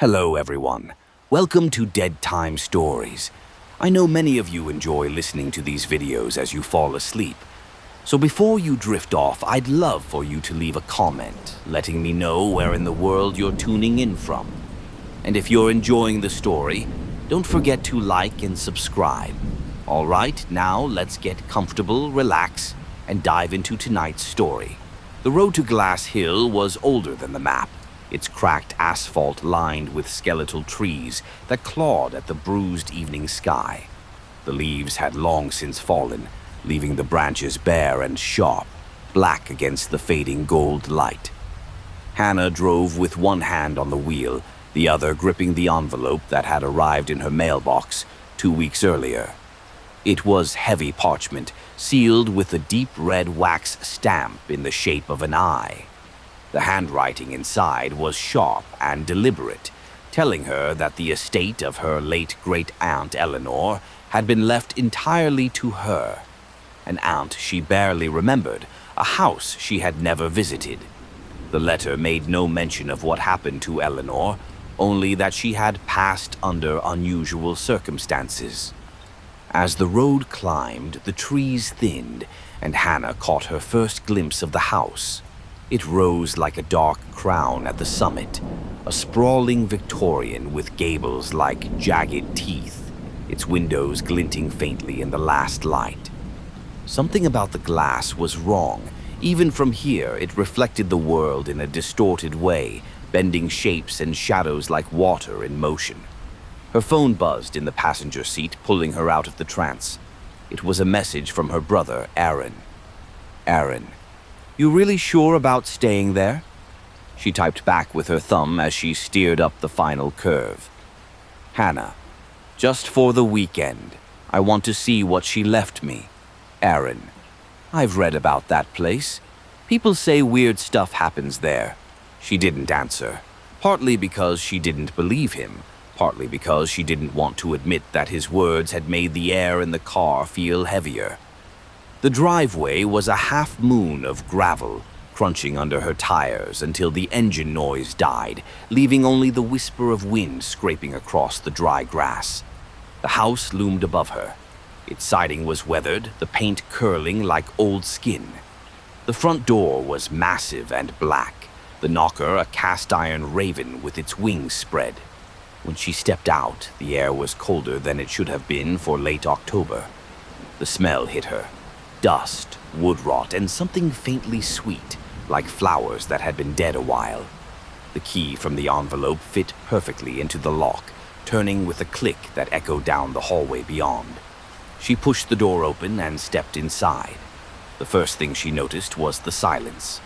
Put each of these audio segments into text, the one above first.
Hello, everyone. Welcome to Dead Time Stories. I know many of you enjoy listening to these videos as you fall asleep. So before you drift off, I'd love for you to leave a comment, letting me know where in the world you're tuning in from. And if you're enjoying the story, don't forget to like and subscribe. All right, now let's get comfortable, relax, and dive into tonight's story. The road to Glass Hill was older than the map. Its cracked asphalt lined with skeletal trees that clawed at the bruised evening sky. The leaves had long since fallen, leaving the branches bare and sharp, black against the fading gold light. Hannah drove with one hand on the wheel, the other gripping the envelope that had arrived in her mailbox 2 weeks earlier. It was heavy parchment, sealed with a deep red wax stamp in the shape of an eye. The handwriting inside was sharp and deliberate, telling her that the estate of her late great-aunt Eleanor had been left entirely to her. An aunt she barely remembered, a house she had never visited. The letter made no mention of what happened to Eleanor, only that she had passed under unusual circumstances. As the road climbed, the trees thinned, and Hannah caught her first glimpse of the house. It rose like a dark crown at the summit, a sprawling Victorian with gables like jagged teeth, its windows glinting faintly in the last light. Something about the glass was wrong. Even from here, it reflected the world in a distorted way, bending shapes and shadows like water in motion. Her phone buzzed in the passenger seat, pulling her out of the trance. It was a message from her brother, Aaron. "Aaron, you really sure about staying there?" She typed back with her thumb as she steered up the final curve. "Hannah, just for the weekend. I want to see what she left me. Aaron, I've read about that place. People say weird stuff happens there." She didn't answer, partly because she didn't believe him, partly because she didn't want to admit that his words had made the air in the car feel heavier. The driveway was a half-moon of gravel, crunching under her tires until the engine noise died, leaving only the whisper of wind scraping across the dry grass. The house loomed above her. Its siding was weathered, the paint curling like old skin. The front door was massive and black, the knocker a cast-iron raven with its wings spread. When she stepped out, the air was colder than it should have been for late October. The smell hit her. Dust, wood rot, and something faintly sweet, like flowers that had been dead a while. The key from the envelope fit perfectly into the lock, turning with a click that echoed down the hallway beyond. She pushed the door open and stepped inside. The first thing she noticed was the silence.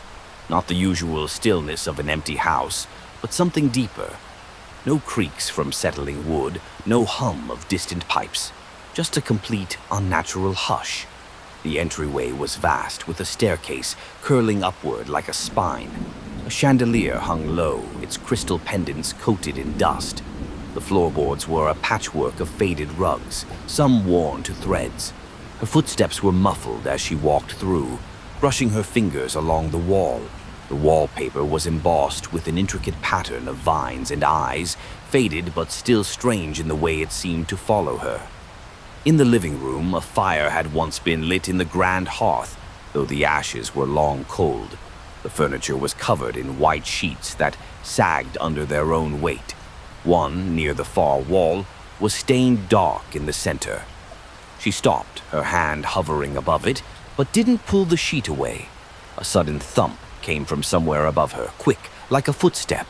Not the usual stillness of an empty house, but something deeper. No creaks from settling wood, no hum of distant pipes, just a complete, unnatural hush. The entryway was vast, with a staircase curling upward like a spine. A chandelier hung low, its crystal pendants coated in dust. The floorboards were a patchwork of faded rugs, some worn to threads. Her footsteps were muffled as she walked through, brushing her fingers along the wall. The wallpaper was embossed with an intricate pattern of vines and eyes, faded but still strange in the way it seemed to follow her. In the living room, a fire had once been lit in the grand hearth, though the ashes were long cold. The furniture was covered in white sheets that sagged under their own weight. One, near the far wall, was stained dark in the center. She stopped, her hand hovering above it, but didn't pull the sheet away. A sudden thump came from somewhere above her, quick, like a footstep.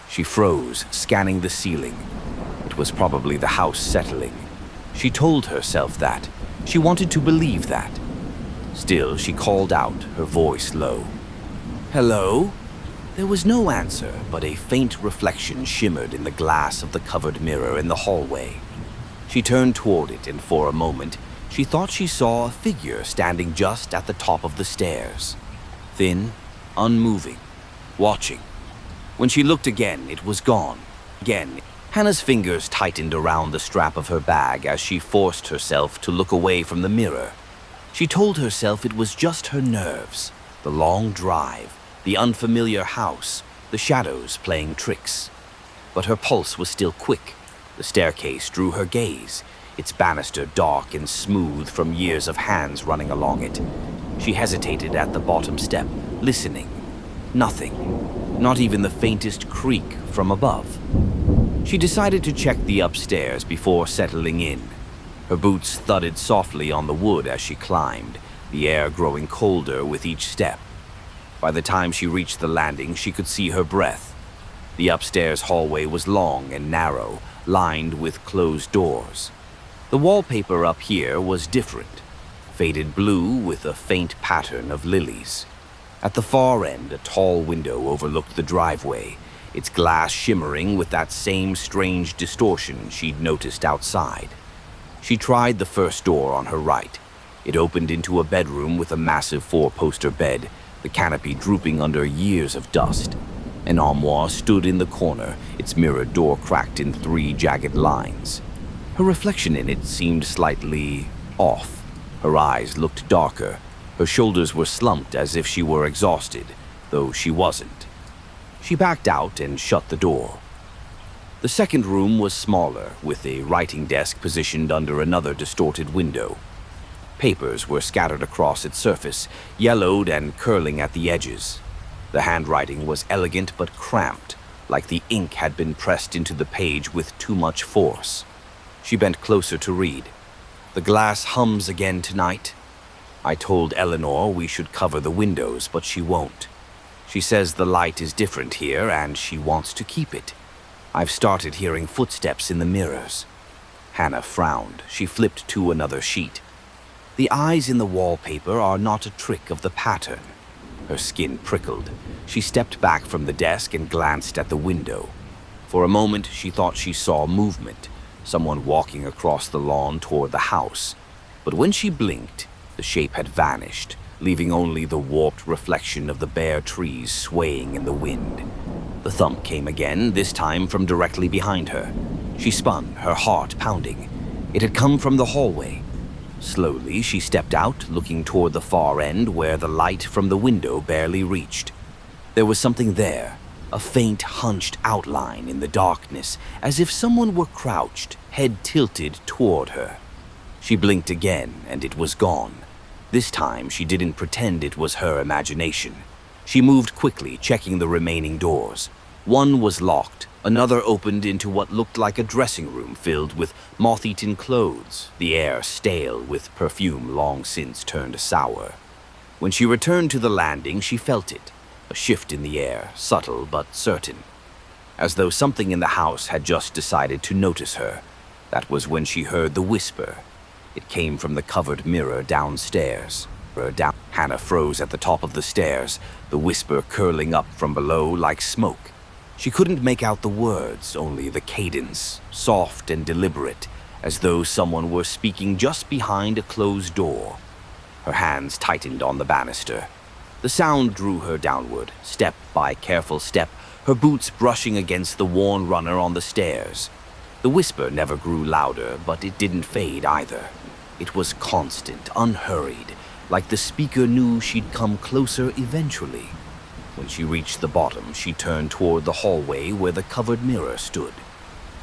She froze, scanning the ceiling. It was probably the house settling. She told herself that. She wanted to believe that. Still, she called out, her voice low. "Hello?" There was no answer, but a faint reflection shimmered in the glass of the covered mirror in the hallway. She turned toward it, and for a moment, she thought she saw a figure standing just at the top of the stairs. Thin, unmoving, watching. When she looked again, it was gone. Again, Hannah's fingers tightened around the strap of her bag as she forced herself to look away from the mirror. She told herself it was just her nerves, the long drive, the unfamiliar house, the shadows playing tricks. but her pulse was still quick. The staircase drew her gaze, its banister dark and smooth from years of hands running along it. She hesitated at the bottom step, listening. Nothing, not even the faintest creak from above. She decided to check the upstairs before settling in. Her boots thudded softly on the wood as she climbed, the air growing colder with each step. By the time she reached the landing, she could see her breath. The upstairs hallway was long and narrow, lined with closed doors. The wallpaper up here was different, faded blue with a faint pattern of lilies. At the far end, a tall window overlooked the driveway, its glass shimmering with that same strange distortion she'd noticed outside. She tried the first door on her right. It opened into a bedroom with a massive four-poster bed, the canopy drooping under years of dust. An armoire stood in the corner, its mirrored door cracked in 3 jagged lines. Her reflection in it seemed slightly off. Her eyes looked darker. Her shoulders were slumped as if she were exhausted, though she wasn't. She backed out and shut the door. The second room was smaller, with a writing desk positioned under another distorted window. Papers were scattered across its surface, yellowed and curling at the edges. The handwriting was elegant but cramped, like the ink had been pressed into the page with too much force. She bent closer to read. "The glass hums again tonight. I told Eleanor we should cover the windows, but she won't. She says the light is different here and she wants to keep it. I've started hearing footsteps in the mirrors." Hannah frowned. She flipped to another sheet. "The eyes in the wallpaper are not a trick of the pattern." Her skin prickled. She stepped back from the desk and glanced at the window. For a moment, she thought she saw movement, someone walking across the lawn toward the house. But when she blinked, the shape had vanished, leaving only the warped reflection of the bare trees swaying in the wind. The thump came again, this time from directly behind her. She spun, her heart pounding. It had come from the hallway. Slowly, she stepped out, looking toward the far end where the light from the window barely reached. There was something there, a faint, hunched outline in the darkness, as if someone were crouched, head tilted toward her. She blinked again, and it was gone. This time, she didn't pretend it was her imagination. She moved quickly, checking the remaining doors. One was locked. Another opened into what looked like a dressing room filled with moth-eaten clothes, the air stale with perfume long since turned sour. When she returned to the landing, she felt it, a shift in the air, subtle but certain, as though something in the house had just decided to notice her. That was when she heard the whisper. It came from the covered mirror downstairs. Hannah froze at the top of the stairs, the whisper curling up from below like smoke. She couldn't make out the words, only the cadence, soft and deliberate, as though someone were speaking just behind a closed door. Her hands tightened on the banister. The sound drew her downward, step by careful step, her boots brushing against the worn runner on the stairs. The whisper never grew louder, but it didn't fade either. It was constant, unhurried, like the speaker knew she'd come closer eventually. When she reached the bottom, she turned toward the hallway where the covered mirror stood.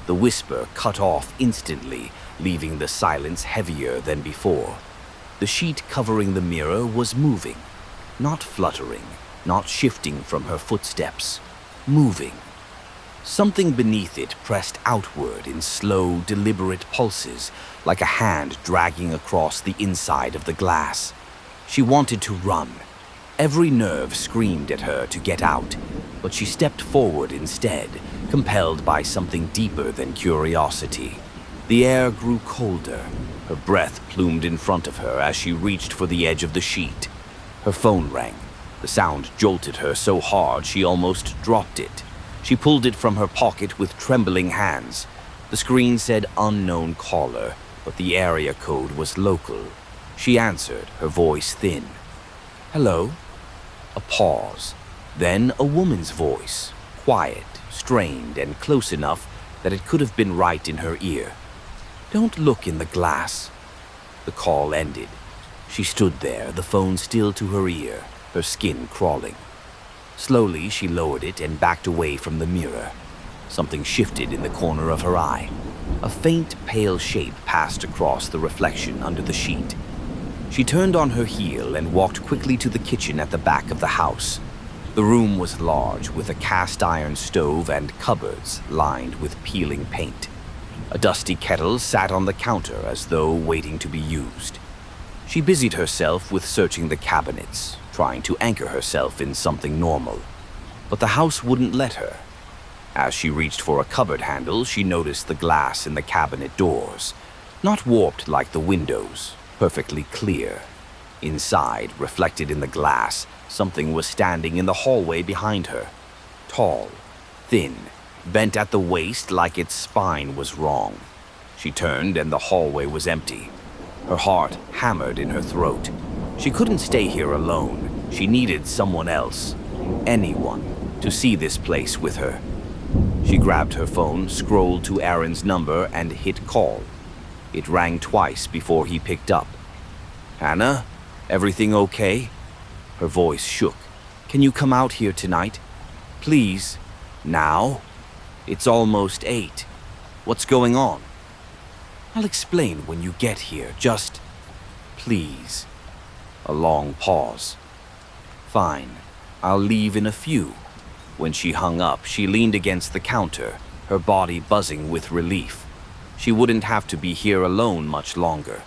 The whisper cut off instantly, leaving the silence heavier than before. The sheet covering the mirror was moving, not fluttering, not shifting from her footsteps, moving. Something beneath it pressed outward in slow, deliberate pulses, like a hand dragging across the inside of the glass. She wanted to run. Every nerve screamed at her to get out, but she stepped forward instead, compelled by something deeper than curiosity. The air grew colder. Her breath plumed in front of her as she reached for the edge of the sheet. Her phone rang. The sound jolted her so hard she almost dropped it. She pulled it from her pocket with trembling hands. The screen said unknown caller, but the area code was local. She answered, her voice thin. "Hello?" A pause. Then a woman's voice, quiet, strained, and close enough that it could have been right in her ear. "Don't look in the glass." The call ended. She stood there, the phone still to her ear, her skin crawling. Slowly, she lowered it and backed away from the mirror. Something shifted in the corner of her eye. A faint, pale shape passed across the reflection under the sheet. She turned on her heel and walked quickly to the kitchen at the back of the house. The room was large, with a cast-iron stove and cupboards lined with peeling paint. A dusty kettle sat on the counter as though waiting to be used. She busied herself with searching the cabinets, trying to anchor herself in something normal. But the house wouldn't let her. As she reached for a cupboard handle, she noticed the glass in the cabinet doors, not warped like the windows, perfectly clear. Inside, reflected in the glass, something was standing in the hallway behind her. Tall, thin, bent at the waist like its spine was wrong. She turned and the hallway was empty. Her heart hammered in her throat. She couldn't stay here alone. She needed someone else, anyone, to see this place with her. She grabbed her phone, scrolled to Aaron's number, and hit call. It rang twice before he picked up. "Hannah, everything okay?" Her voice shook. "Can you come out here tonight? Please. Now? It's almost 8. What's going on?" "I'll explain when you get here. Just, please." A long pause. "Fine. I'll leave in a few." When she hung up, she leaned against the counter, her body buzzing with relief. She wouldn't have to be here alone much longer.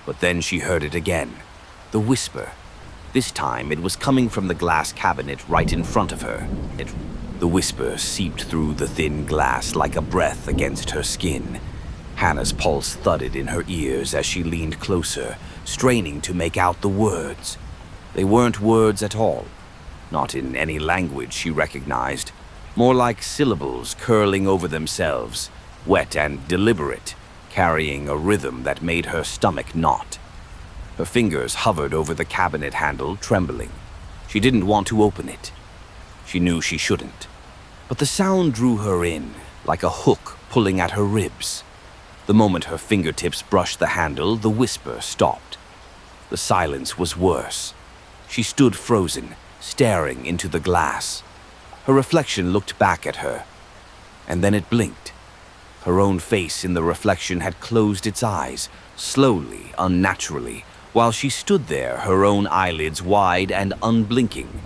But then she heard it again. The whisper. This time it was coming from the glass cabinet right in front of her. The whisper seeped through the thin glass like a breath against her skin. Hannah's pulse thudded in her ears as she leaned closer, straining to make out the words. They weren't words at all. Not in any language she recognized. More like syllables curling over themselves, wet and deliberate, carrying a rhythm that made her stomach knot. Her fingers hovered over the cabinet handle, trembling. She didn't want to open it. She knew she shouldn't. But the sound drew her in, like a hook pulling at her ribs. The moment her fingertips brushed the handle, the whisper stopped. The silence was worse. She stood frozen, staring into the glass. Her reflection looked back at her, and then it blinked. Her own face in the reflection had closed its eyes, slowly, unnaturally, while she stood there, her own eyelids wide and unblinking.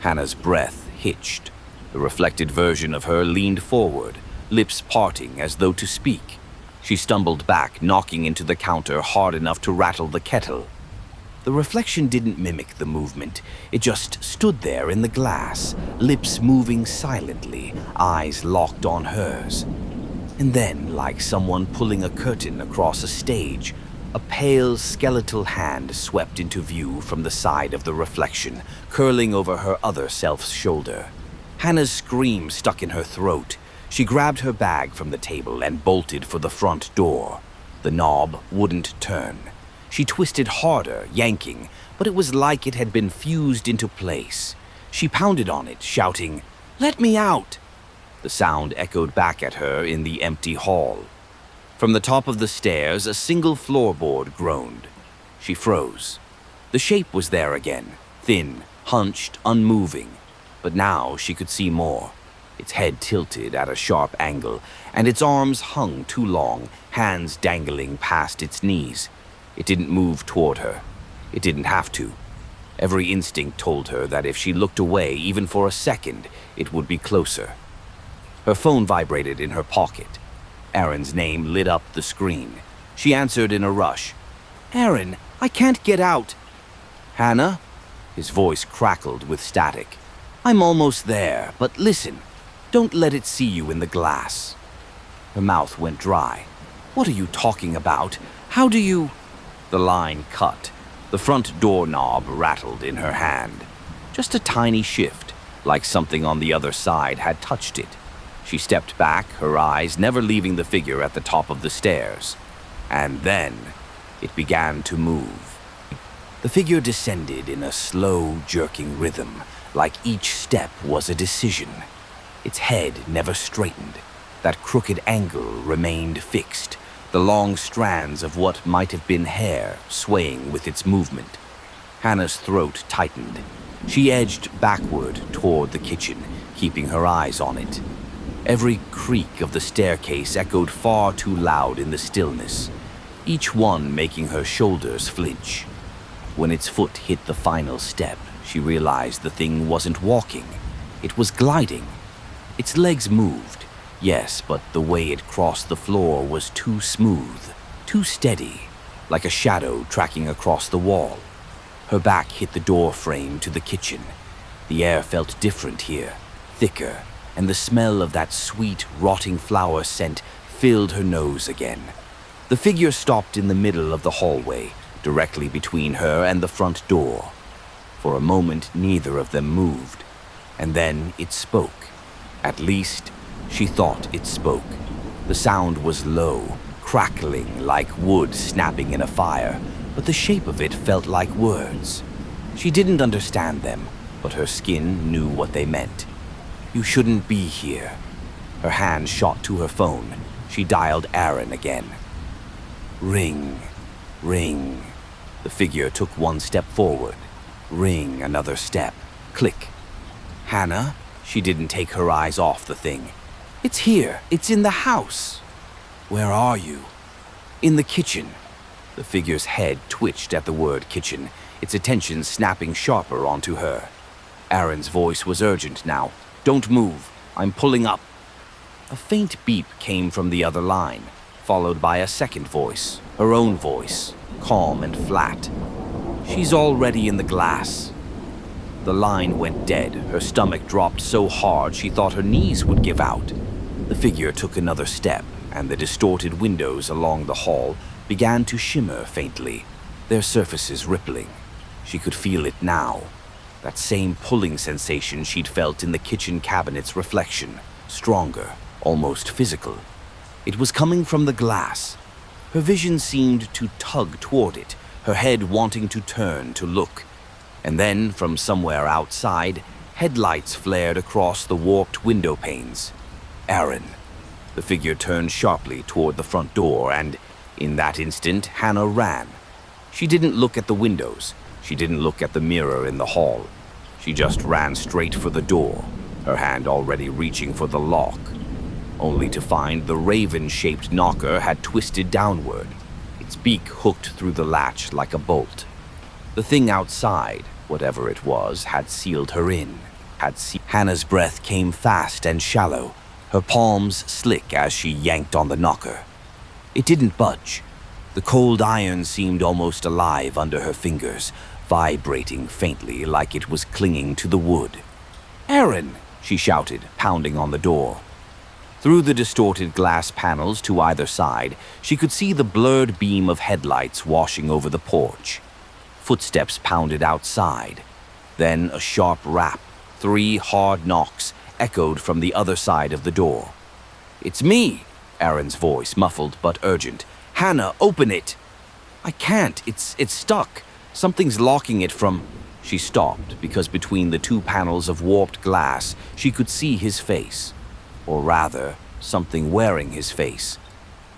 Hannah's breath hitched. The reflected version of her leaned forward, lips parting as though to speak. She stumbled back, knocking into the counter hard enough to rattle the kettle. The reflection didn't mimic the movement. It just stood there in the glass, lips moving silently, eyes locked on hers. And then, like someone pulling a curtain across a stage, a pale, skeletal hand swept into view from the side of the reflection, curling over her other self's shoulder. Hannah's scream stuck in her throat. She grabbed her bag from the table and bolted for the front door. The knob wouldn't turn. She twisted harder, yanking, but it was like it had been fused into place. She pounded on it, shouting, "Let me out!" The sound echoed back at her in the empty hall. From the top of the stairs, a single floorboard groaned. She froze. The shape was there again, thin, hunched, unmoving. But now she could see more. Its head tilted at a sharp angle, and its arms hung too long, hands dangling past its knees. It didn't move toward her. It didn't have to. Every instinct told her that if she looked away even for a second, it would be closer. Her phone vibrated in her pocket. Aaron's name lit up the screen. She answered in a rush. "Aaron, I can't get out." "Hannah?" His voice crackled with static. "I'm almost there, but listen. Don't let it see you in the glass." Her mouth went dry. "What are you talking about? How do you—" The line cut. The front door knob rattled in her hand. Just a tiny shift, like something on the other side had touched it. She stepped back, her eyes never leaving the figure at the top of the stairs. And then it began to move. The figure descended in a slow, jerking rhythm, like each step was a decision. Its head never straightened. That crooked angle remained fixed, the long strands of what might have been hair swaying with its movement. Hannah's throat tightened. She edged backward toward the kitchen, keeping her eyes on it. Every creak of the staircase echoed far too loud in the stillness, each one making her shoulders flinch. When its foot hit the final step, she realized the thing wasn't walking. It was gliding. Its legs moved, yes, but the way it crossed the floor was too smooth, too steady, like a shadow tracking across the wall. Her back hit the door frame to the kitchen. The air felt different here, thicker, and the smell of that sweet, rotting flower scent filled her nose again. The figure stopped in the middle of the hallway, directly between her and the front door. For a moment, neither of them moved, and then it spoke. At least, she thought it spoke. The sound was low, crackling like wood snapping in a fire, but the shape of it felt like words. She didn't understand them, but her skin knew what they meant. "You shouldn't be here." Her hand shot to her phone. She dialed Aaron again. Ring, ring. The figure took one step forward. Ring, another step. Click. Hannah? She didn't take her eyes off the thing. "It's here. It's in the house." "Where are you?" "In the kitchen." The figure's head twitched at the word kitchen, its attention snapping sharper onto her. Aaron's voice was urgent now. "Don't move. I'm pulling up." A faint beep came from the other line, followed by a second voice, her own voice, calm and flat. "She's already in the glass." The line went dead. Her stomach dropped so hard she thought her knees would give out. The figure took another step, and the distorted windows along the hall began to shimmer faintly, their surfaces rippling. She could feel it now. That same pulling sensation she'd felt in the kitchen cabinet's reflection, stronger, almost physical. It was coming from the glass. Her vision seemed to tug toward it, her head wanting to turn to look. And then, from somewhere outside, headlights flared across the warped window panes. Aaron. The figure turned sharply toward the front door, and in that instant, Hannah ran. She didn't look at the windows. She didn't look at the mirror in the hall. She just ran straight for the door, her hand already reaching for the lock, only to find the raven-shaped knocker had twisted downward, its beak hooked through the latch like a bolt. The thing outside, whatever it was, had sealed her in. Hannah's breath came fast and shallow, her palms slick as she yanked on the knocker. It didn't budge. The cold iron seemed almost alive under her fingers, vibrating faintly like it was clinging to the wood. "Aaron!" she shouted, pounding on the door. Through the distorted glass panels to either side, she could see the blurred beam of headlights washing over the porch. Footsteps pounded outside. Then a sharp rap, 3 hard knocks, echoed from the other side of the door. "It's me!" Aaron's voice, muffled but urgent. "Hannah, open it!" "I can't. It's stuck. Something's locking it from—" She stopped because between the 2 panels of warped glass, she could see his face. Or rather, something wearing his face.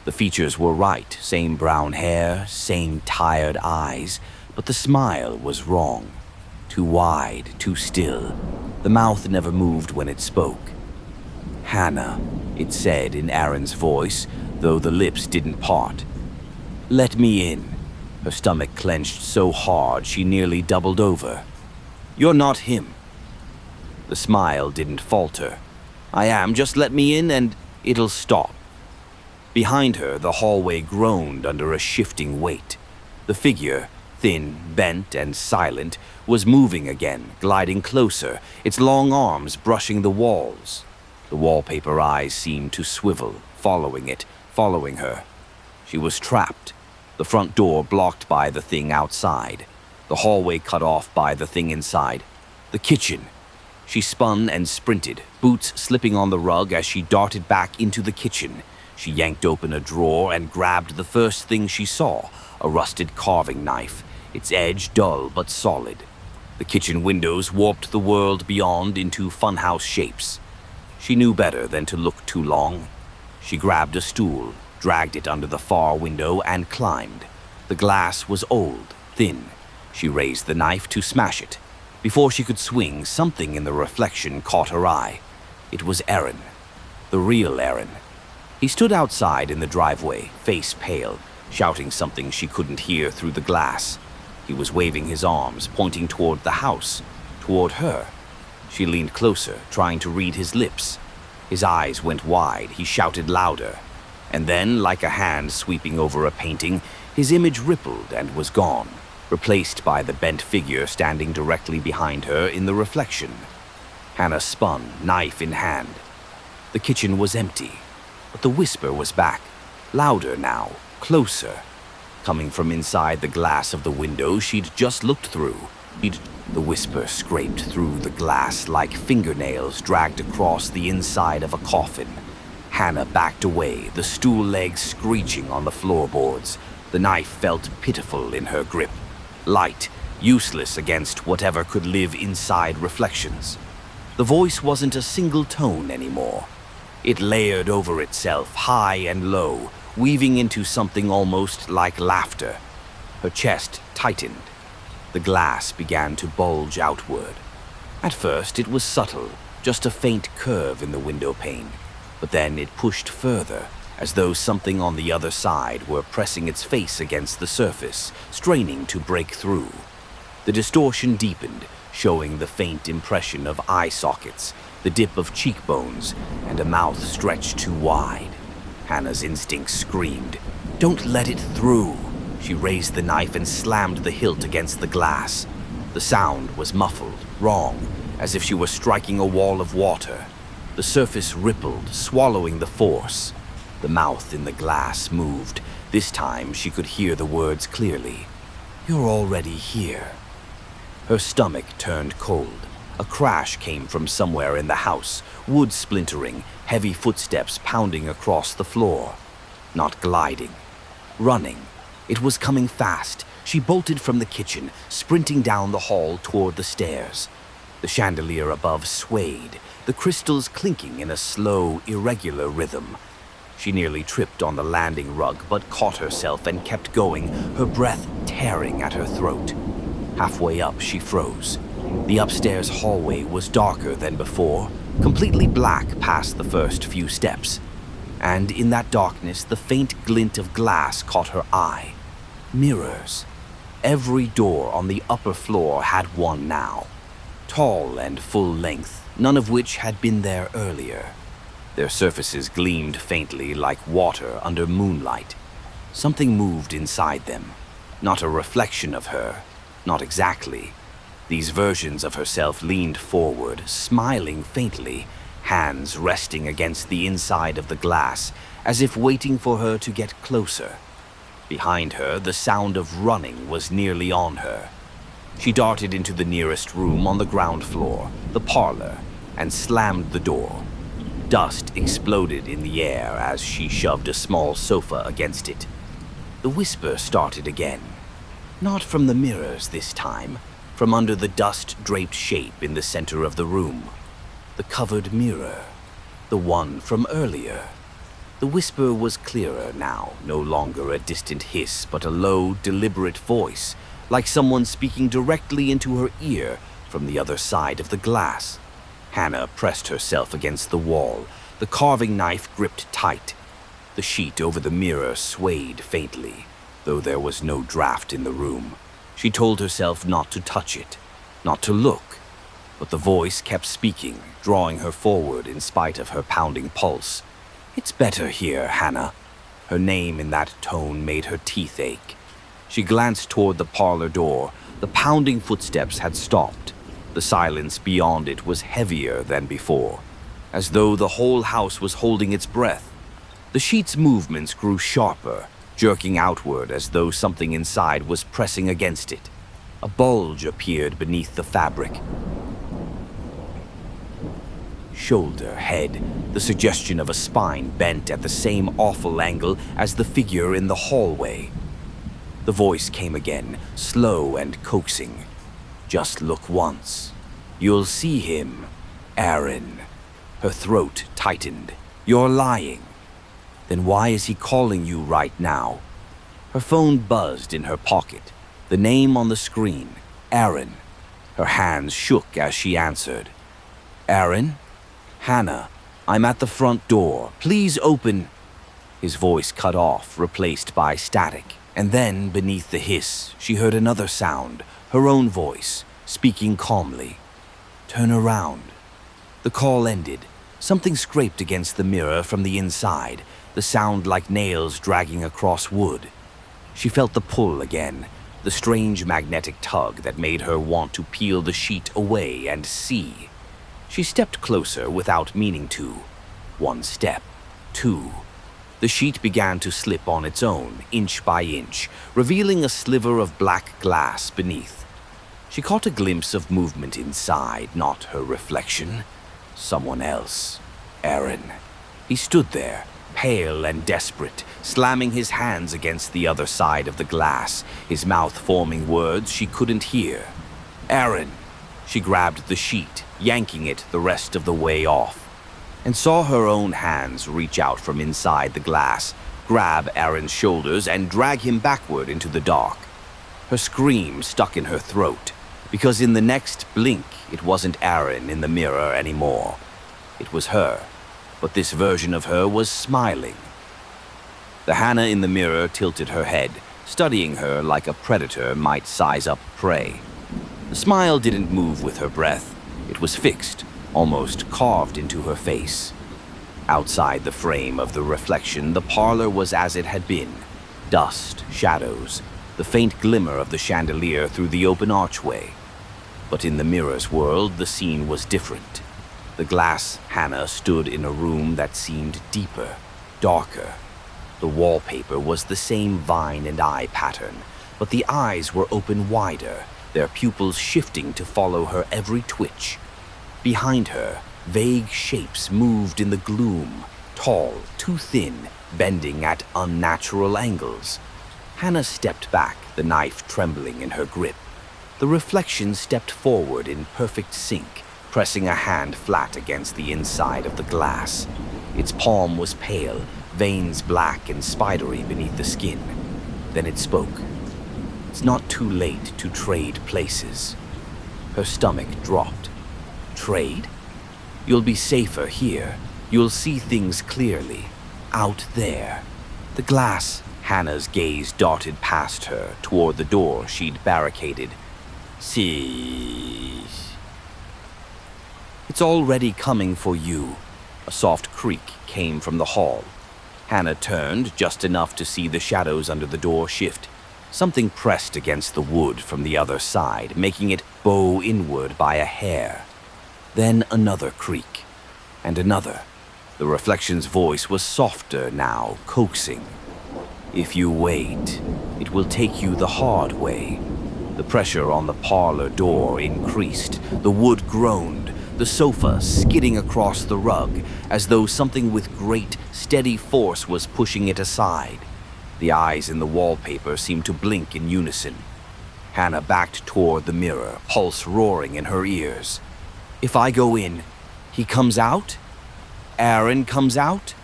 The features were right, same brown hair, same tired eyes, but the smile was wrong. Too wide, too still. The mouth never moved when it spoke. "Hannah," it said in Aaron's voice, though the lips didn't part. "Let me in." Her stomach clenched so hard she nearly doubled over. "You're not him." The smile didn't falter. "I am, just let me in and it'll stop." Behind her, the hallway groaned under a shifting weight. The figure, thin, bent, and silent, was moving again, gliding closer, its long arms brushing the walls. The wallpaper eyes seemed to swivel, following it, following her. She was trapped. The front door blocked by the thing outside. The hallway cut off by the thing inside. The kitchen. She spun and sprinted, boots slipping on the rug as she darted back into the kitchen. She yanked open a drawer and grabbed the first thing she saw, a rusted carving knife, its edge dull but solid. The kitchen windows warped the world beyond into funhouse shapes. She knew better than to look too long. She grabbed a stool, dragged it under the far window, and climbed. The glass was old, thin. She raised the knife to smash it. Before she could swing, something in the reflection caught her eye. It was Aaron. the real Aaron. He stood outside in the driveway, face pale, shouting something she couldn't hear through the glass. He was waving his arms, pointing toward the house, toward her. She leaned closer, trying to read his lips. His eyes went wide, he shouted louder. And then, like a hand sweeping over a painting, his image rippled and was gone, replaced by the bent figure standing directly behind her in the reflection. Hannah spun, knife in hand. The kitchen was empty, but the whisper was back, louder now, closer, coming from inside the glass of the window she'd just looked through. The whisper scraped through the glass like fingernails dragged across the inside of a coffin. Hannah backed away, the stool legs screeching on the floorboards. The knife felt pitiful in her grip, light, useless against whatever could live inside reflections. The voice wasn't a single tone anymore. It layered over itself, high and low, weaving into something almost like laughter. Her chest tightened. The glass began to bulge outward. At first, it was subtle, just a faint curve in the window pane. But then it pushed further, as though something on the other side were pressing its face against the surface, straining to break through. The distortion deepened, showing the faint impression of eye sockets, the dip of cheekbones, and a mouth stretched too wide. Hannah's instinct screamed, "Don't let it through!" She raised the knife and slammed the hilt against the glass. The sound was muffled, wrong, as if she were striking a wall of water. The surface rippled, swallowing the force. The mouth in the glass moved. This time she could hear the words clearly. "You're already here." Her stomach turned cold. A crash came from somewhere in the house, wood splintering, heavy footsteps pounding across the floor. Not gliding, running. It was coming fast. She bolted from the kitchen, sprinting down the hall toward the stairs. The chandelier above swayed, the crystals clinking in a slow, irregular rhythm. She nearly tripped on the landing rug, but caught herself and kept going, her breath tearing at her throat. Halfway up, she froze. The upstairs hallway was darker than before, completely black past the first few steps. And in that darkness, the faint glint of glass caught her eye. Mirrors. Every door on the upper floor had one now. Tall and full length, none of which had been there earlier. Their surfaces gleamed faintly like water under moonlight. Something moved inside them. Not a reflection of her. Not exactly. These versions of herself leaned forward, smiling faintly, hands resting against the inside of the glass, as if waiting for her to get closer. Behind her, the sound of running was nearly on her. She darted into the nearest room on the ground floor, the parlor, and slammed the door. Dust exploded in the air as she shoved a small sofa against it. The whisper started again. Not from the mirrors this time, from under the dust-draped shape in the center of the room. The covered mirror, the one from earlier. The whisper was clearer now, no longer a distant hiss, but a low, deliberate voice, like someone speaking directly into her ear from the other side of the glass. Hannah pressed herself against the wall, the carving knife gripped tight. The sheet over the mirror swayed faintly, though there was no draft in the room. She told herself not to touch it, not to look, but the voice kept speaking, drawing her forward in spite of her pounding pulse. "It's better here, Hannah." Her name in that tone made her teeth ache. She glanced toward the parlor door. The pounding footsteps had stopped. The silence beyond it was heavier than before, as though the whole house was holding its breath. The sheet's movements grew sharper, jerking outward as though something inside was pressing against it. A bulge appeared beneath the fabric. Shoulder, head, the suggestion of a spine bent at the same awful angle as the figure in the hallway. The voice came again, slow and coaxing. "Just look once. You'll see him, Aaron." Her throat tightened. "You're lying." "Then why is he calling you right now?" Her phone buzzed in her pocket. The name on the screen, Aaron. Her hands shook as she answered. "Aaron?" "Hannah, I'm at the front door. Please open. His voice cut off, replaced by static. And then, beneath the hiss, she heard another sound, her own voice, speaking calmly. Turn around. The call ended. Something scraped against the mirror from the inside, the sound like nails dragging across wood. She felt the pull again, the strange magnetic tug that made her want to peel the sheet away and see. She stepped closer without meaning to. 1 step, 2. The sheet began to slip on its own, inch by inch, revealing a sliver of black glass beneath. She caught a glimpse of movement inside, not her reflection. Someone else. Aaron. He stood there, pale and desperate, slamming his hands against the other side of the glass, his mouth forming words she couldn't hear. Aaron. She grabbed the sheet, yanking it the rest of the way off, and saw her own hands reach out from inside the glass, grab Aaron's shoulders, and drag him backward into the dark. Her scream stuck in her throat, because in the next blink, it wasn't Aaron in the mirror anymore. It was her, but this version of her was smiling. The Hannah in the mirror tilted her head, studying her like a predator might size up prey. The smile didn't move with her breath. It was fixed, almost carved into her face. Outside the frame of the reflection, the parlor was as it had been. Dust, shadows, the faint glimmer of the chandelier through the open archway. But in the mirror's world, the scene was different. The glass Hannah stood in a room that seemed deeper, darker. The wallpaper was the same vine and eye pattern, but the eyes were open wider, their pupils shifting to follow her every twitch. Behind her, vague shapes moved in the gloom, tall, too thin, bending at unnatural angles. Hannah stepped back, the knife trembling in her grip. The reflection stepped forward in perfect sync, pressing a hand flat against the inside of the glass. Its palm was pale, veins black and spidery beneath the skin. Then it spoke. It's not too late to trade places. Her stomach dropped. Trade? You'll be safer here. You'll see things clearly. Out there. The glass. Hannah's gaze darted past her, toward the door she'd barricaded. See. It's already coming for you. A soft creak came from the hall. Hannah turned just enough to see the shadows under the door shift. Something pressed against the wood from the other side, making it bow inward by a hair. Then another creak, and another. The reflection's voice was softer now, coaxing. If you wait, it will take you the hard way. The pressure on the parlor door increased. The wood groaned, the sofa skidding across the rug, as though something with great, steady force was pushing it aside. The eyes in the wallpaper seemed to blink in unison. Hannah backed toward the mirror, pulse roaring in her ears. If I go in, he comes out? Aaron comes out?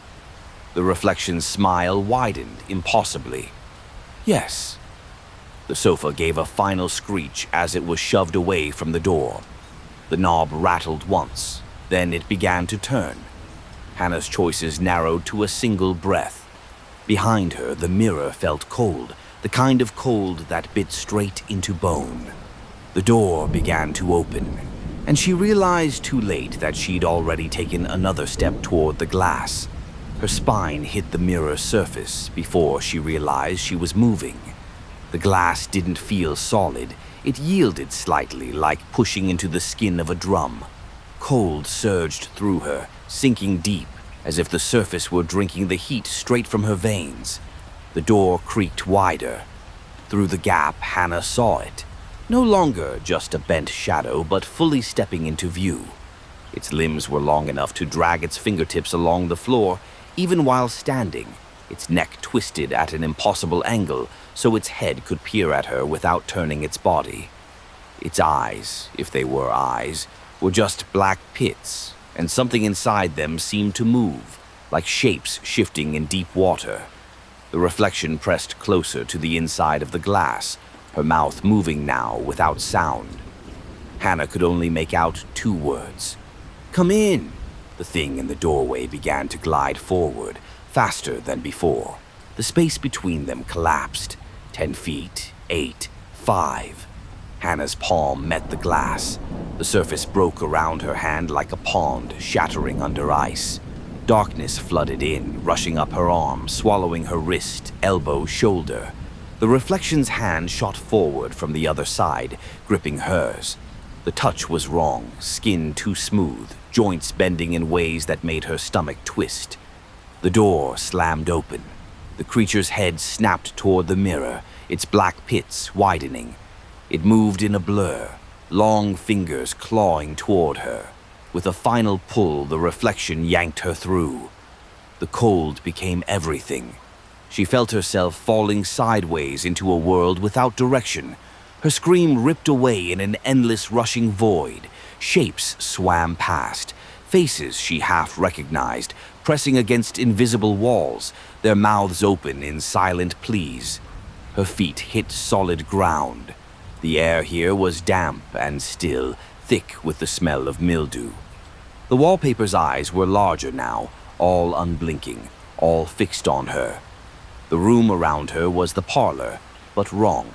The reflection's smile widened impossibly. Yes. The sofa gave a final screech as it was shoved away from the door. The knob rattled once, then it began to turn. Hannah's choices narrowed to a single breath. Behind her, the mirror felt cold, the kind of cold that bit straight into bone. The door began to open, and she realized too late that she'd already taken another step toward the glass. Her spine hit the mirror's surface before she realized she was moving. The glass didn't feel solid. It yielded slightly, like pushing into the skin of a drum. Cold surged through her, sinking deep, as if the surface were drinking the heat straight from her veins. The door creaked wider. Through the gap, Hannah saw it. No longer just a bent shadow, but fully stepping into view. Its limbs were long enough to drag its fingertips along the floor, even while standing. Its neck twisted at an impossible angle, so its head could peer at her without turning its body. Its eyes, if they were eyes, were just black pits, and something inside them seemed to move, like shapes shifting in deep water. The reflection pressed closer to the inside of the glass, her mouth moving now without sound. Hannah could only make out 2 words. Come in. The thing in the doorway began to glide forward, faster than before. The space between them collapsed. 10 feet, 8, 5. Hannah's palm met the glass. The surface broke around her hand like a pond, shattering under ice. Darkness flooded in, rushing up her arm, swallowing her wrist, elbow, shoulder. The reflection's hand shot forward from the other side, gripping hers. The touch was wrong, skin too smooth, joints bending in ways that made her stomach twist. The door slammed open. The creature's head snapped toward the mirror, its black pits widening. It moved in a blur, long fingers clawing toward her. With a final pull, the reflection yanked her through. The cold became everything. She felt herself falling sideways into a world without direction. Her scream ripped away in an endless rushing void. Shapes swam past, faces she half recognized, pressing against invisible walls, their mouths open in silent pleas. Her feet hit solid ground. The air here was damp and still, thick with the smell of mildew. The wallpaper's eyes were larger now, all unblinking, all fixed on her. The room around her was the parlor, but wrong.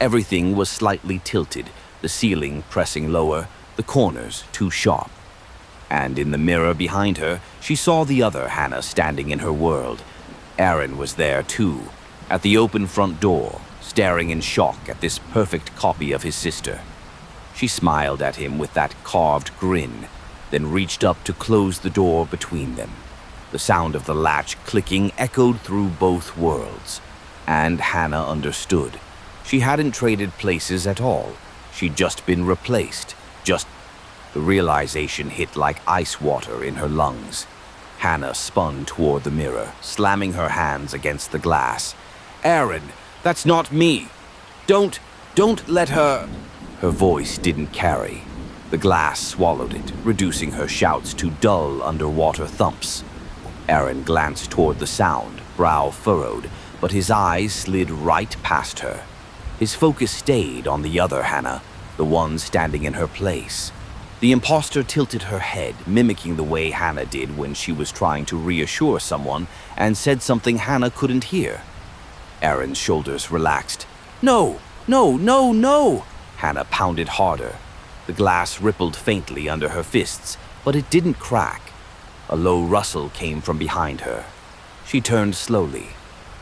Everything was slightly tilted, the ceiling pressing lower, the corners too sharp. And in the mirror behind her, she saw the other Hannah standing in her world. Aaron was there too, at the open front door, staring in shock at this perfect copy of his sister. She smiled at him with that carved grin, then reached up to close the door between them. The sound of the latch clicking echoed through both worlds, and Hannah understood. She hadn't traded places at all. She'd just been replaced. The realization hit like ice water in her lungs. Hannah spun toward the mirror, slamming her hands against the glass. "Aaron, that's not me. Don't let her..." Her voice didn't carry. The glass swallowed it, reducing her shouts to dull underwater thumps. Aaron glanced toward the sound, brow furrowed, but his eyes slid right past her. His focus stayed on the other Hannah, the one standing in her place. The imposter tilted her head, mimicking the way Hannah did when she was trying to reassure someone, and said something Hannah couldn't hear. Aaron's shoulders relaxed. "No, no, no, no!" Hannah pounded harder. The glass rippled faintly under her fists, but it didn't crack. A low rustle came from behind her. She turned slowly.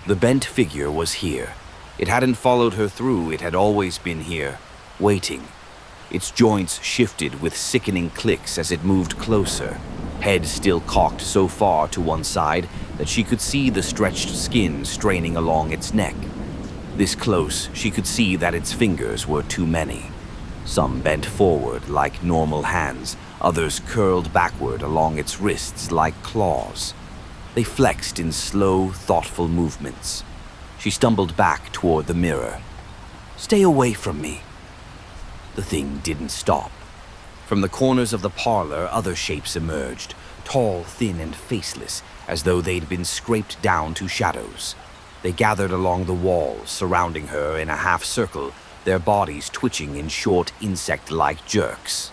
The bent figure was here. It hadn't followed her through, it had always been here, waiting. Its joints shifted with sickening clicks as it moved closer, head still cocked so far to one side that she could see the stretched skin straining along its neck. This close, she could see that its fingers were too many. Some bent forward like normal hands, others curled backward along its wrists like claws. They flexed in slow, thoughtful movements. She stumbled back toward the mirror. "Stay away from me." The thing didn't stop. From the corners of the parlor, other shapes emerged, tall, thin, and faceless, as though they'd been scraped down to shadows. They gathered along the walls, surrounding her in a half circle, their bodies twitching in short, insect-like jerks.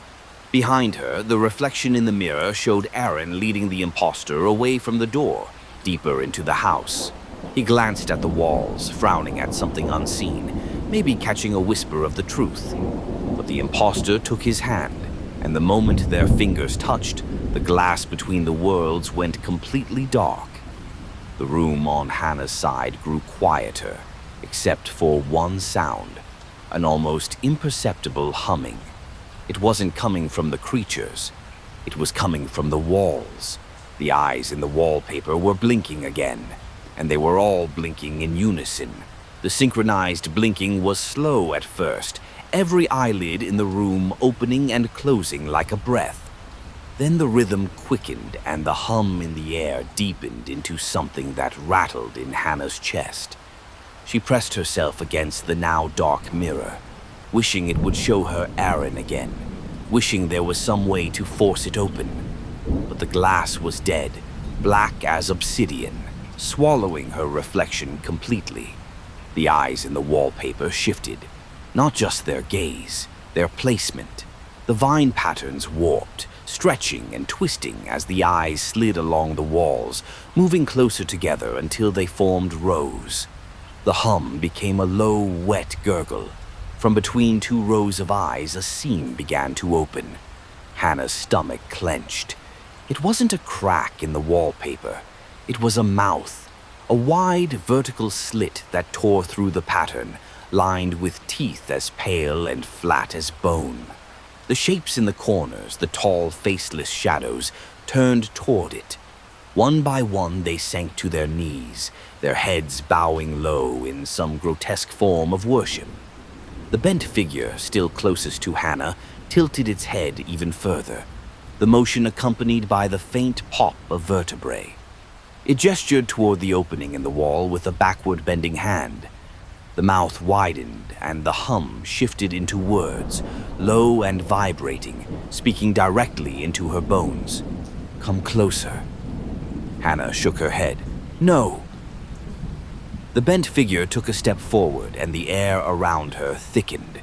Behind her, the reflection in the mirror showed Aaron leading the imposter away from the door, deeper into the house. He glanced at the walls, frowning at something unseen, maybe catching a whisper of the truth. But the imposter took his hand, and the moment their fingers touched, the glass between the worlds went completely dark. The room on Hannah's side grew quieter, except for one sound, an almost imperceptible humming. It wasn't coming from the creatures. It was coming from the walls. The eyes in the wallpaper were blinking again, and they were all blinking in unison. The synchronized blinking was slow at first, every eyelid in the room opening and closing like a breath. Then the rhythm quickened and the hum in the air deepened into something that rattled in Hannah's chest. She pressed herself against the now dark mirror, wishing it would show her Aaron again, wishing there was some way to force it open. But the glass was dead, black as obsidian, swallowing her reflection completely. The eyes in the wallpaper shifted, not just their gaze, their placement. The vine patterns warped, stretching and twisting as the eyes slid along the walls, moving closer together until they formed rows. The hum became a low, wet gurgle. From between two rows of eyes, a seam began to open. Hannah's stomach clenched. It wasn't a crack in the wallpaper. It was a mouth, a wide vertical slit that tore through the pattern, lined with teeth as pale and flat as bone. The shapes in the corners, the tall, faceless shadows, turned toward it. One by one, they sank to their knees, their heads bowing low in some grotesque form of worship. The bent figure, still closest to Hannah, tilted its head even further, the motion accompanied by the faint pop of vertebrae. It gestured toward the opening in the wall with a backward-bending hand. The mouth widened, and the hum shifted into words, low and vibrating, speaking directly into her bones. "Come closer." Hannah shook her head. "No." The bent figure took a step forward, and the air around her thickened.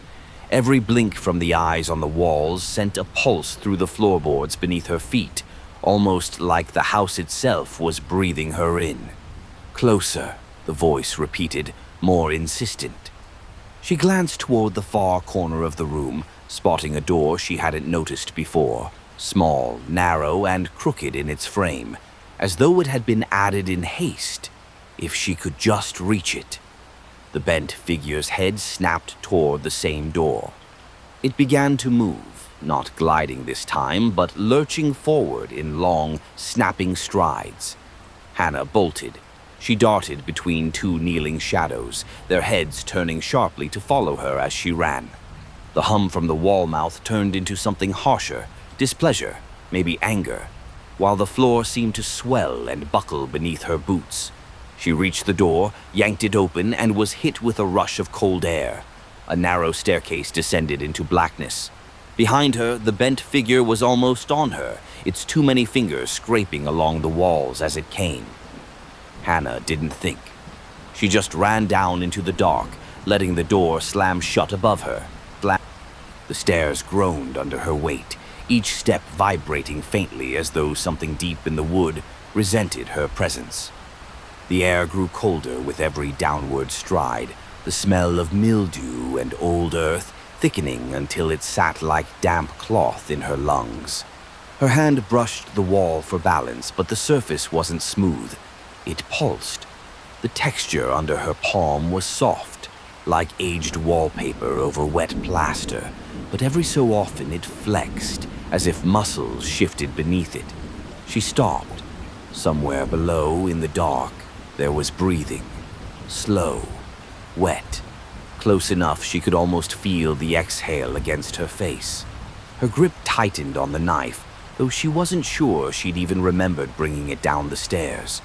Every blink from the eyes on the walls sent a pulse through the floorboards beneath her feet, almost like the house itself was breathing her in. "Closer," the voice repeated, more insistent. She glanced toward the far corner of the room, spotting a door she hadn't noticed before, small, narrow, and crooked in its frame, as though it had been added in haste. If she could just reach it. The bent figure's head snapped toward the same door. It began to move, not gliding this time, but lurching forward in long, snapping strides. Hannah bolted. She darted between two kneeling shadows, their heads turning sharply to follow her as she ran. The hum from the wall mouth turned into something harsher, displeasure, maybe anger, while the floor seemed to swell and buckle beneath her boots. She reached the door, yanked it open, and was hit with a rush of cold air. A narrow staircase descended into blackness. Behind her, the bent figure was almost on her, its too many fingers scraping along the walls as it came. Hannah didn't think. She just ran down into the dark, letting the door slam shut above her. The stairs groaned under her weight, each step vibrating faintly as though something deep in the wood resented her presence. The air grew colder with every downward stride, the smell of mildew and old earth thickening until it sat like damp cloth in her lungs. Her hand brushed the wall for balance, but the surface wasn't smooth. It pulsed. The texture under her palm was soft, like aged wallpaper over wet plaster, but every so often it flexed, as if muscles shifted beneath it. She stopped. Somewhere below, in the dark, there was breathing. Slow, wet, close enough she could almost feel the exhale against her face. Her grip tightened on the knife, though she wasn't sure she'd even remembered bringing it down the stairs.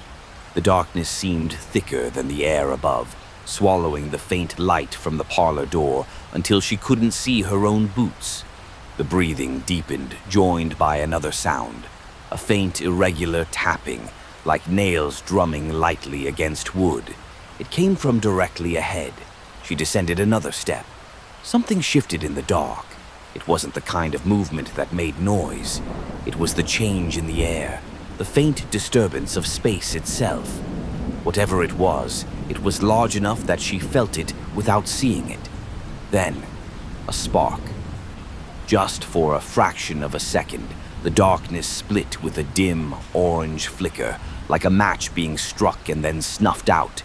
The darkness seemed thicker than the air above, swallowing the faint light from the parlor door until she couldn't see her own boots. The breathing deepened, joined by another sound, a faint, irregular tapping, like nails drumming lightly against wood. It came from directly ahead. She descended another step. Something shifted in the dark. It wasn't the kind of movement that made noise. It was the change in the air, the faint disturbance of space itself. Whatever it was large enough that she felt it without seeing it. Then, a spark. Just for a fraction of a second, the darkness split with a dim, orange flicker, like a match being struck and then snuffed out.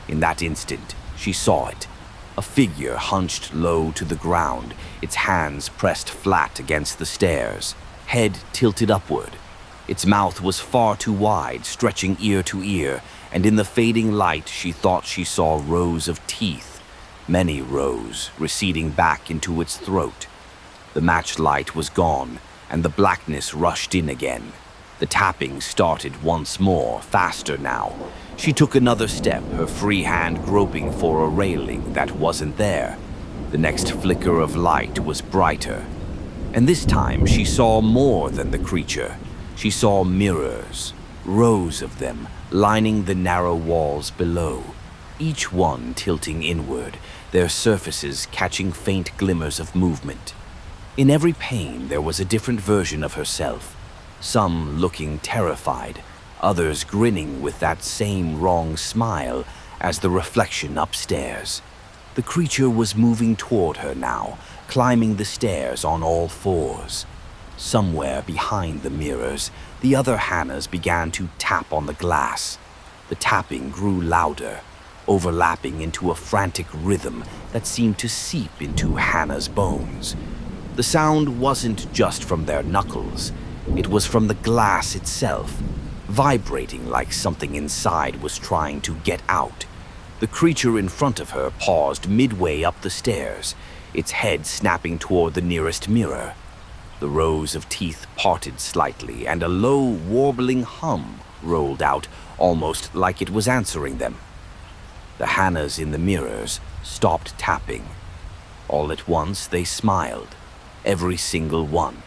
In that instant, she saw it. A figure hunched low to the ground, its hands pressed flat against the stairs, head tilted upward. Its mouth was far too wide, stretching ear to ear, and in the fading light she thought she saw rows of teeth, many rows, receding back into its throat. The matchlight was gone, and the blackness rushed in again. The tapping started once more, faster now. She took another step, her free hand groping for a railing that wasn't there. The next flicker of light was brighter. And this time she saw more than the creature. She saw mirrors, rows of them, lining the narrow walls below, each one tilting inward, their surfaces catching faint glimmers of movement. In every pane, there was a different version of herself, some looking terrified, others grinning with that same wrong smile as the reflection upstairs. The creature was moving toward her now, climbing the stairs on all fours. Somewhere behind the mirrors, the other Hannahs began to tap on the glass. The tapping grew louder, overlapping into a frantic rhythm that seemed to seep into Hannah's bones. The sound wasn't just from their knuckles, it was from the glass itself, vibrating like something inside was trying to get out. The creature in front of her paused midway up the stairs, its head snapping toward the nearest mirror. The rows of teeth parted slightly, and a low, warbling hum rolled out, almost like it was answering them. The Hannahs in the mirrors stopped tapping. All at once, they smiled, every single one.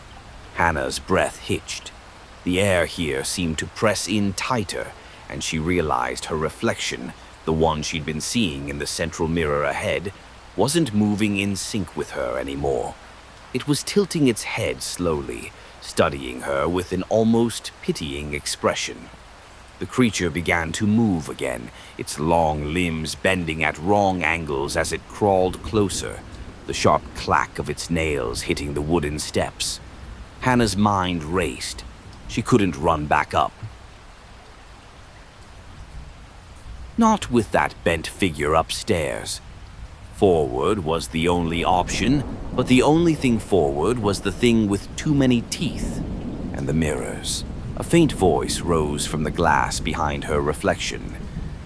Hannah's breath hitched. The air here seemed to press in tighter, and she realized her reflection, the one she'd been seeing in the central mirror ahead, wasn't moving in sync with her anymore. It was tilting its head slowly, studying her with an almost pitying expression. The creature began to move again, its long limbs bending at wrong angles as it crawled closer, the sharp clack of its nails hitting the wooden steps. Hannah's mind raced. She couldn't run back up. Not with that bent figure upstairs. Forward was the only option, but the only thing forward was the thing with too many teeth, and the mirrors. A faint voice rose from the glass behind her reflection.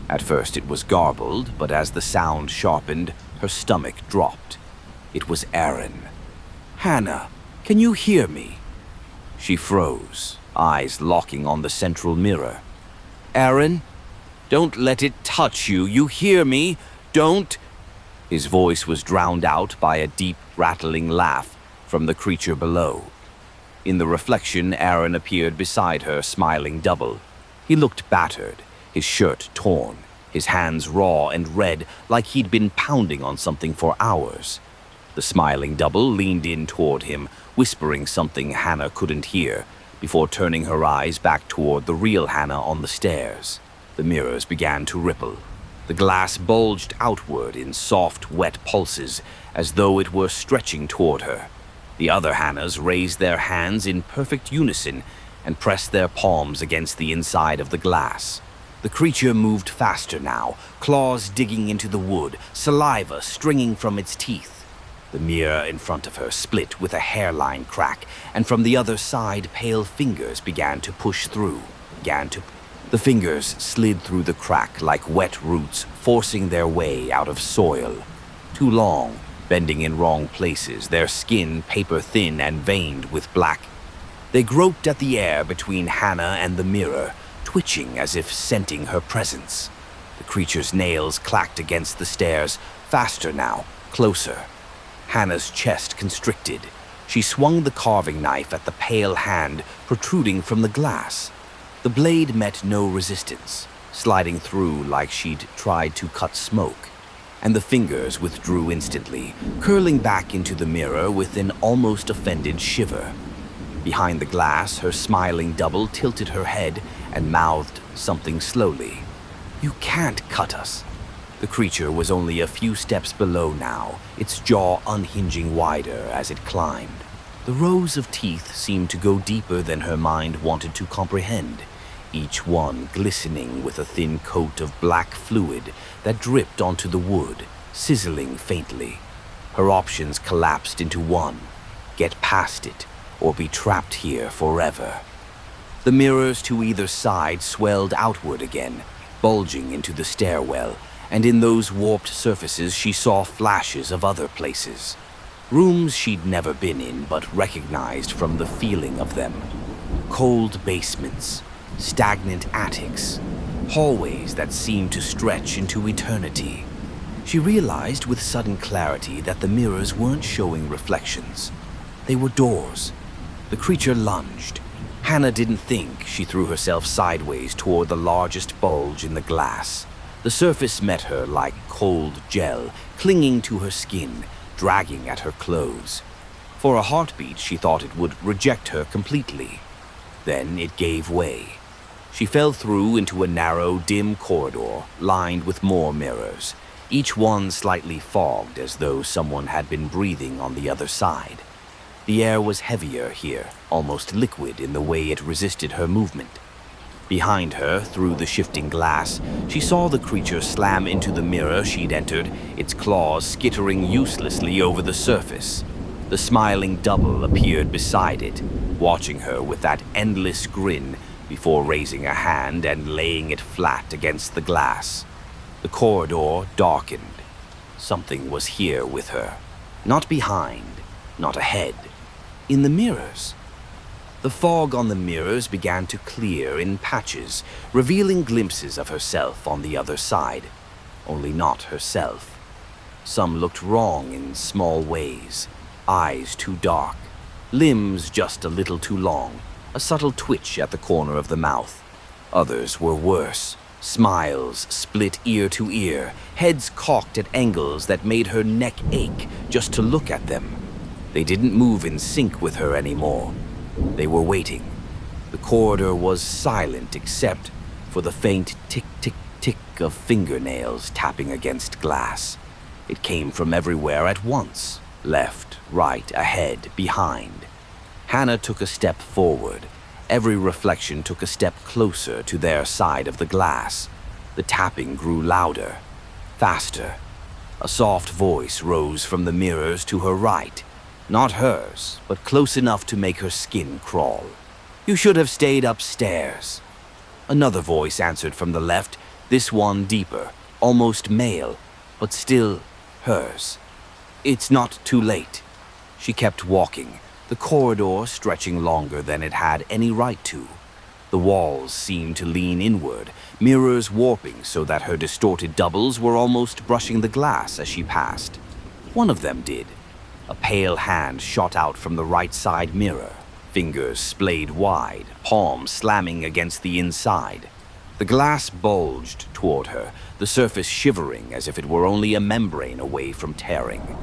At first it was garbled, but as the sound sharpened, her stomach dropped. It was Aaron. "Hannah, can you hear me?" She froze, eyes locking on the central mirror. "Aaron, don't let it touch you, you hear me? Don't—" His voice was drowned out by a deep, rattling laugh from the creature below. In the reflection, Aaron appeared beside her, smiling double. He looked battered, his shirt torn, his hands raw and red like he'd been pounding on something for hours. The smiling double leaned in toward him, whispering something Hannah couldn't hear, before turning her eyes back toward the real Hannah on the stairs. The mirrors began to ripple. The glass bulged outward in soft, wet pulses, as though it were stretching toward her. The other Hannahs raised their hands in perfect unison and pressed their palms against the inside of the glass. The creature moved faster now, claws digging into the wood, saliva stringing from its teeth. The mirror in front of her split with a hairline crack, and from the other side pale fingers began to push through, The fingers slid through the crack like wet roots forcing their way out of soil. Too long, bending in wrong places, their skin paper-thin and veined with black. They groped at the air between Hannah and the mirror, twitching as if scenting her presence. The creature's nails clacked against the stairs, faster now, closer. Hannah's chest constricted. She swung the carving knife at the pale hand protruding from the glass. The blade met no resistance, sliding through like she'd tried to cut smoke, and the fingers withdrew instantly, curling back into the mirror with an almost offended shiver. Behind the glass, her smiling double tilted her head and mouthed something slowly. "You can't cut us." The creature was only a few steps below now, its jaw unhinging wider as it climbed. The rows of teeth seemed to go deeper than her mind wanted to comprehend, each one glistening with a thin coat of black fluid that dripped onto the wood, sizzling faintly. Her options collapsed into one: get past it, or be trapped here forever. The mirrors to either side swelled outward again, bulging into the stairwell, and in those warped surfaces she saw flashes of other places. Rooms she'd never been in but recognized from the feeling of them. Cold basements, stagnant attics, hallways that seemed to stretch into eternity. She realized with sudden clarity that the mirrors weren't showing reflections. They were doors. The creature lunged. Hannah didn't think. She threw herself sideways toward the largest bulge in the glass. The surface met her like cold gel, clinging to her skin, dragging at her clothes. For a heartbeat, she thought it would reject her completely. Then it gave way. She fell through into a narrow, dim corridor lined with more mirrors, each one slightly fogged as though someone had been breathing on the other side. The air was heavier here, almost liquid in the way it resisted her movement. Behind her, through the shifting glass, she saw the creature slam into the mirror she'd entered, its claws skittering uselessly over the surface. The smiling double appeared beside it, watching her with that endless grin before raising a hand and laying it flat against the glass. The corridor darkened. Something was here with her. Not behind, not ahead. In the mirrors. The fog on the mirrors began to clear in patches, revealing glimpses of herself on the other side. Only not herself. Some looked wrong in small ways. Eyes too dark. Limbs just a little too long. A subtle twitch at the corner of the mouth. Others were worse. Smiles split ear to ear, heads cocked at angles that made her neck ache just to look at them. They didn't move in sync with her anymore. They were waiting. The corridor was silent except for the faint tick-tick-tick of fingernails tapping against glass. It came from everywhere at once. Left, right, ahead, behind. Hannah took a step forward. Every reflection took a step closer to their side of the glass. The tapping grew louder, faster. A soft voice rose from the mirrors to her right. Not hers, but close enough to make her skin crawl. "You should have stayed upstairs." Another voice answered from the left, this one deeper, almost male, but still hers. "It's not too late." She kept walking, the corridor stretching longer than it had any right to. The walls seemed to lean inward, mirrors warping so that her distorted doubles were almost brushing the glass as she passed. One of them did. A pale hand shot out from the right side mirror, fingers splayed wide, palms slamming against the inside. The glass bulged toward her, the surface shivering as if it were only a membrane away from tearing.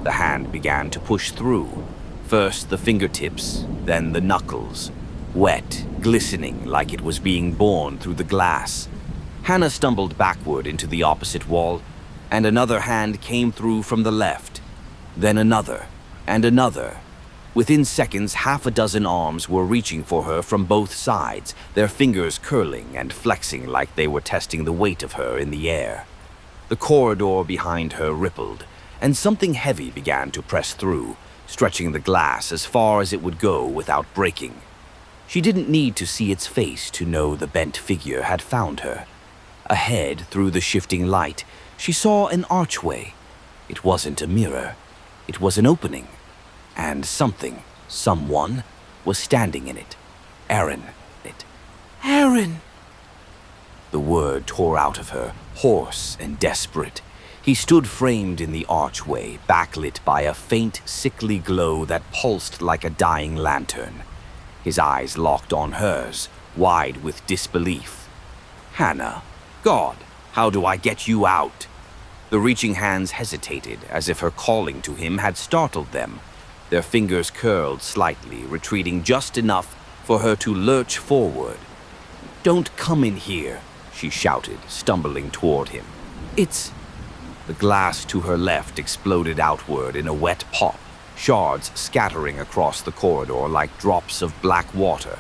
The hand began to push through. First the fingertips, then the knuckles. Wet, glistening like it was being borne through the glass. Hannah stumbled backward into the opposite wall, and another hand came through from the left. Then another, and another. Within seconds, half a dozen arms were reaching for her from both sides, their fingers curling and flexing like they were testing the weight of her in the air. The corridor behind her rippled, and something heavy began to press through, stretching the glass as far as it would go without breaking. She didn't need to see its face to know the bent figure had found her. Ahead, through the shifting light, she saw an archway. It wasn't a mirror. It was an opening. And someone, was standing in it. Aaron. Aaron! The word tore out of her, hoarse and desperate. He stood framed in the archway, backlit by a faint, sickly glow that pulsed like a dying lantern. His eyes locked on hers, wide with disbelief. "Hannah, God, how do I get you out?" The reaching hands hesitated, as if her calling to him had startled them. Their fingers curled slightly, retreating just enough for her to lurch forward. "Don't come in here," she shouted, stumbling toward him. "It's—" The glass to her left exploded outward in a wet pop, shards scattering across the corridor like drops of black water.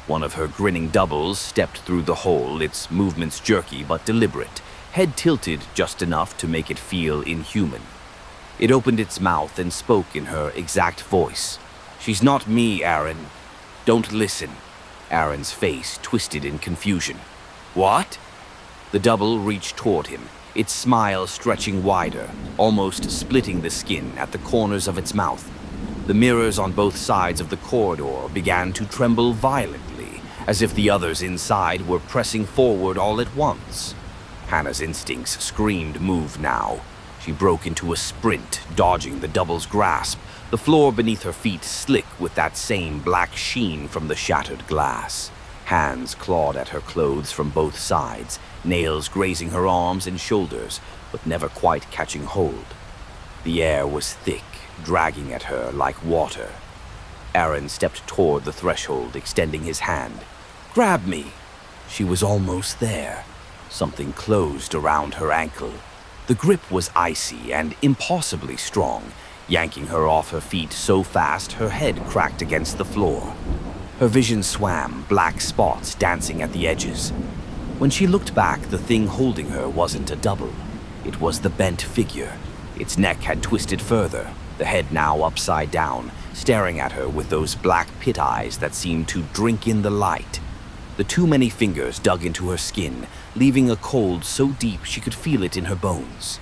One of her grinning doubles stepped through the hole, its movements jerky but deliberate, head tilted just enough to make it feel inhuman. It opened its mouth and spoke in her exact voice. "She's not me, Aaron. Don't listen." Aaron's face twisted in confusion. "What?" The double reached toward him, its smile stretching wider, almost splitting the skin at the corners of its mouth. The mirrors on both sides of the corridor began to tremble violently, as if the others inside were pressing forward all at once. Hannah's instincts screamed move now. She broke into a sprint, dodging the double's grasp, the floor beneath her feet slick with that same black sheen from the shattered glass. Hands clawed at her clothes from both sides, nails grazing her arms and shoulders, but never quite catching hold. The air was thick, dragging at her like water. Aaron stepped toward the threshold, extending his hand. "Grab me!" She was almost there. Something closed around her ankle. The grip was icy and impossibly strong, yanking her off her feet so fast her head cracked against the floor. Her vision swam, black spots dancing at the edges. When she looked back, the thing holding her wasn't a double. It was the bent figure. Its neck had twisted further, the head now upside down, staring at her with those black pit eyes that seemed to drink in the light. The too many fingers dug into her skin, leaving a cold so deep she could feel it in her bones.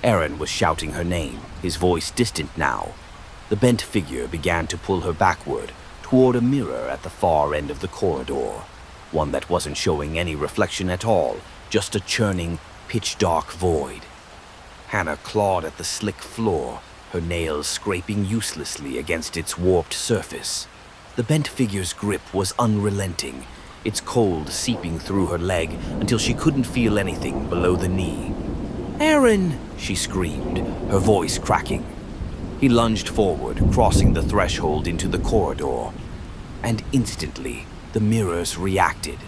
Aaron was shouting her name, his voice distant now. The bent figure began to pull her backward, toward a mirror at the far end of the corridor. One that wasn't showing any reflection at all, just a churning, pitch-dark void. Hannah clawed at the slick floor, her nails scraping uselessly against its warped surface. The bent figure's grip was unrelenting, its cold seeping through her leg until she couldn't feel anything below the knee. "Aaron!" she screamed, her voice cracking. He lunged forward, crossing the threshold into the corridor. And instantly, the mirrors reacted.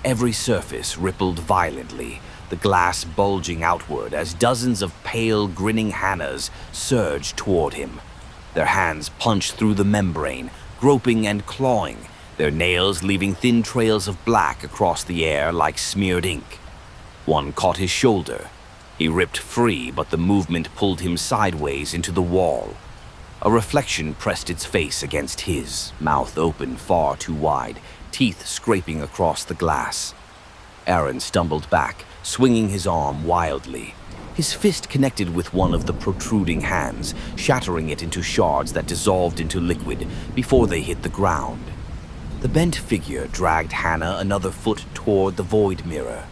Every surface rippled violently, the glass bulging outward as dozens of pale, grinning Hannahs surged toward him. Their hands punched through the membrane, groping and clawing, their nails leaving thin trails of black across the air like smeared ink. One caught his shoulder. He ripped free, but the movement pulled him sideways into the wall. A reflection pressed its face against his, mouth open far too wide, teeth scraping across the glass. Aaron stumbled back, swinging his arm wildly. His fist connected with one of the protruding hands, shattering it into shards that dissolved into liquid before they hit the ground. The bent figure dragged Hannah another foot toward the void mirror.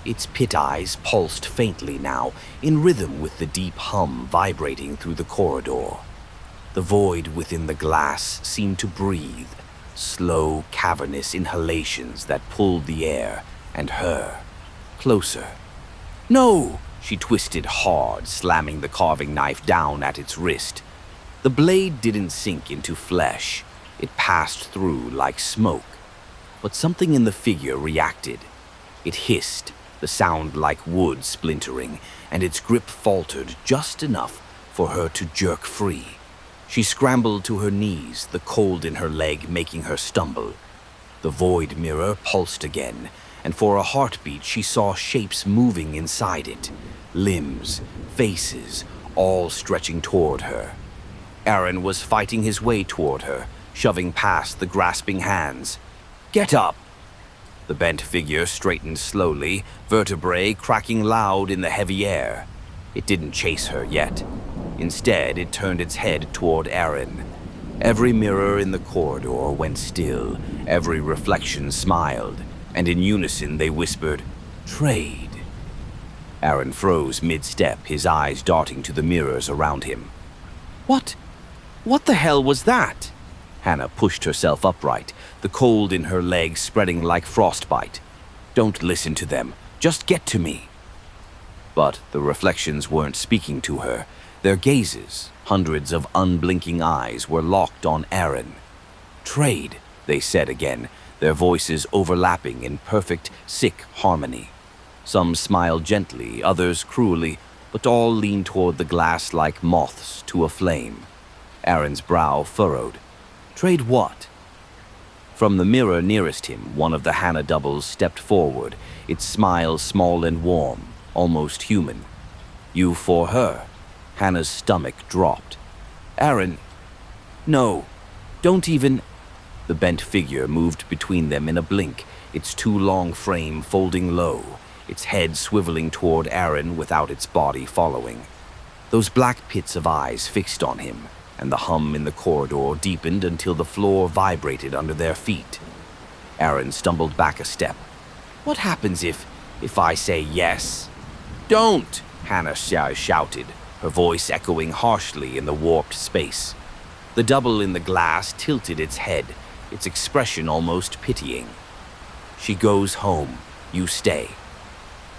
Its pit eyes pulsed faintly now, in rhythm with the deep hum vibrating through the corridor. The void within the glass seemed to breathe, slow, cavernous inhalations that pulled the air and her closer. "No!" She twisted hard, slamming the carving knife down at its wrist. The blade didn't sink into flesh. It passed through like smoke. But something in the figure reacted. It hissed, the sound like wood splintering, and its grip faltered just enough for her to jerk free. She scrambled to her knees, the cold in her leg making her stumble. The void mirror pulsed again, and for a heartbeat she saw shapes moving inside it. Limbs, faces, all stretching toward her. Aaron was fighting his way toward her, shoving past the grasping hands. "Get up!" The bent figure straightened slowly, vertebrae cracking loud in the heavy air. It didn't chase her yet. Instead, it turned its head toward Aaron. Every mirror in the corridor went still, every reflection smiled, and in unison they whispered, "Trade." Aaron froze mid-step, his eyes darting to the mirrors around him. What the hell was that?" Hannah pushed herself upright, the cold in her legs spreading like frostbite. "Don't listen to them. Just get to me." But the reflections weren't speaking to her. Their gazes, hundreds of unblinking eyes, were locked on Aaron. "Trade," they said again, their voices overlapping in perfect, sick harmony. Some smiled gently, others cruelly, but all leaned toward the glass like moths to a flame. Aaron's brow furrowed. "Trade what?" From the mirror nearest him, one of the Hannah doubles stepped forward, its smile small and warm, almost human. "You for her." Hannah's stomach dropped. "Aaron, no, don't even..." The bent figure moved between them in a blink, its too long frame folding low, its head swiveling toward Aaron without its body following. Those black pits of eyes fixed on him, and the hum in the corridor deepened until the floor vibrated under their feet. Aaron stumbled back a step. "What happens if I say yes?" "Don't!" Hannah shouted, her voice echoing harshly in the warped space. The double in the glass tilted its head, its expression almost pitying. "She goes home. You stay."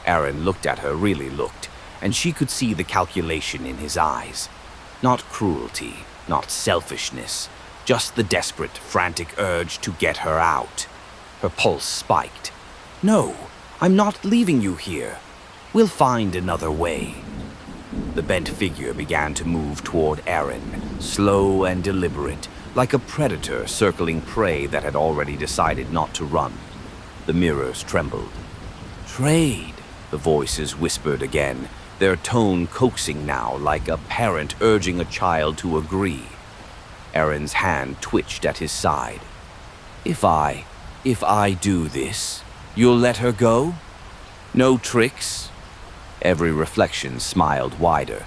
Aaron looked at her, really looked, and she could see the calculation in his eyes. Not cruelty, not selfishness, just the desperate, frantic urge to get her out. Her pulse spiked. "No, I'm not leaving you here. We'll find another way." The bent figure began to move toward Aaron, slow and deliberate, like a predator circling prey that had already decided not to run. The mirrors trembled. "Trade," the voices whispered again, their tone coaxing now, like a parent urging a child to agree. Aaron's hand twitched at his side. If I do this, you'll let her go? No tricks?" Every reflection smiled wider.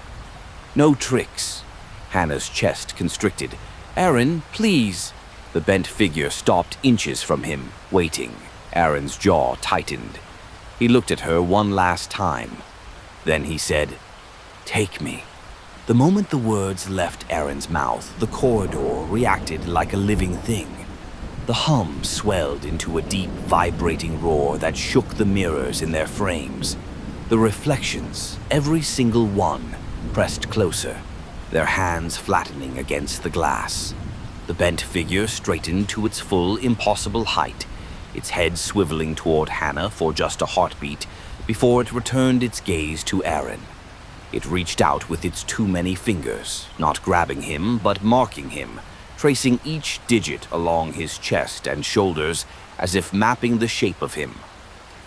"No tricks." Hannah's chest constricted. "Aaron, please." The bent figure stopped inches from him, waiting. Aaron's jaw tightened. He looked at her one last time. Then he said, "Take me." The moment the words left Aaron's mouth, the corridor reacted like a living thing. The hum swelled into a deep, vibrating roar that shook the mirrors in their frames. The reflections, every single one, pressed closer, their hands flattening against the glass. The bent figure straightened to its full, impossible height, its head swiveling toward Hannah for just a heartbeat before it returned its gaze to Aaron. It reached out with its too many fingers, not grabbing him, but marking him, tracing each digit along his chest and shoulders as if mapping the shape of him.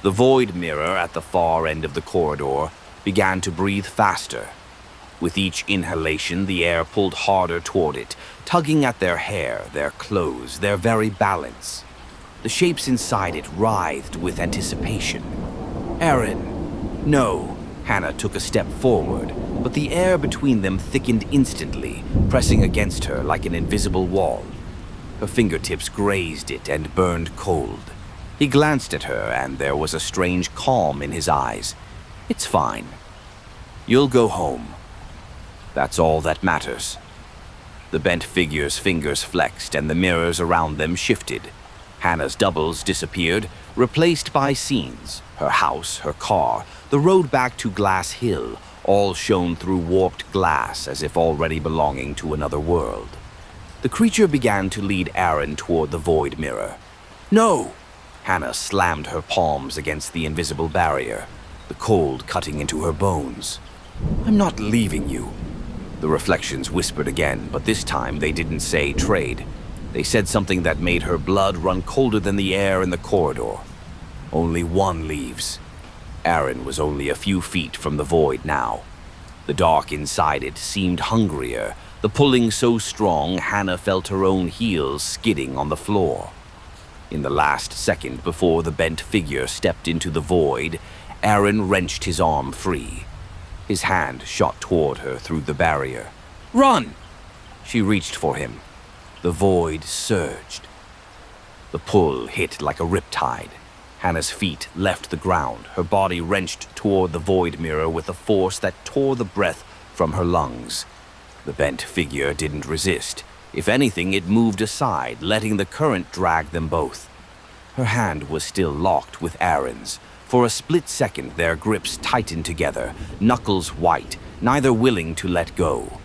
The void mirror at the far end of the corridor began to breathe faster. With each inhalation, the air pulled harder toward it, tugging at their hair, their clothes, their very balance. The shapes inside it writhed with anticipation. "Aaron!" "No!" Hannah took a step forward, but the air between them thickened instantly, pressing against her like an invisible wall. Her fingertips grazed it and burned cold. He glanced at her, and there was a strange calm in his eyes. "It's fine. You'll go home. That's all that matters." The bent figure's fingers flexed, and the mirrors around them shifted. Hannah's doubles disappeared, replaced by scenes. Her house, her car, the road back to Glass Hill, all shone through warped glass as if already belonging to another world. The creature began to lead Aaron toward the void mirror. "No!" Hannah slammed her palms against the invisible barrier, the cold cutting into her bones. "I'm not leaving you." The reflections whispered again, but this time they didn't say trade. They said something that made her blood run colder than the air in the corridor. "Only one leaves." Aaron was only a few feet from the void now. The dark inside it seemed hungrier, the pulling so strong Hannah felt her own heels skidding on the floor. In the last second before the bent figure stepped into the void, Aaron wrenched his arm free. His hand shot toward her through the barrier. "Run!" She reached for him. The void surged. The pull hit like a riptide. Hannah's feet left the ground, her body wrenched toward the void mirror with a force that tore the breath from her lungs. The bent figure didn't resist. If anything, it moved aside, letting the current drag them both. Her hand was still locked with Aaron's. For a split second, their grips tightened together, knuckles white, neither willing to let go.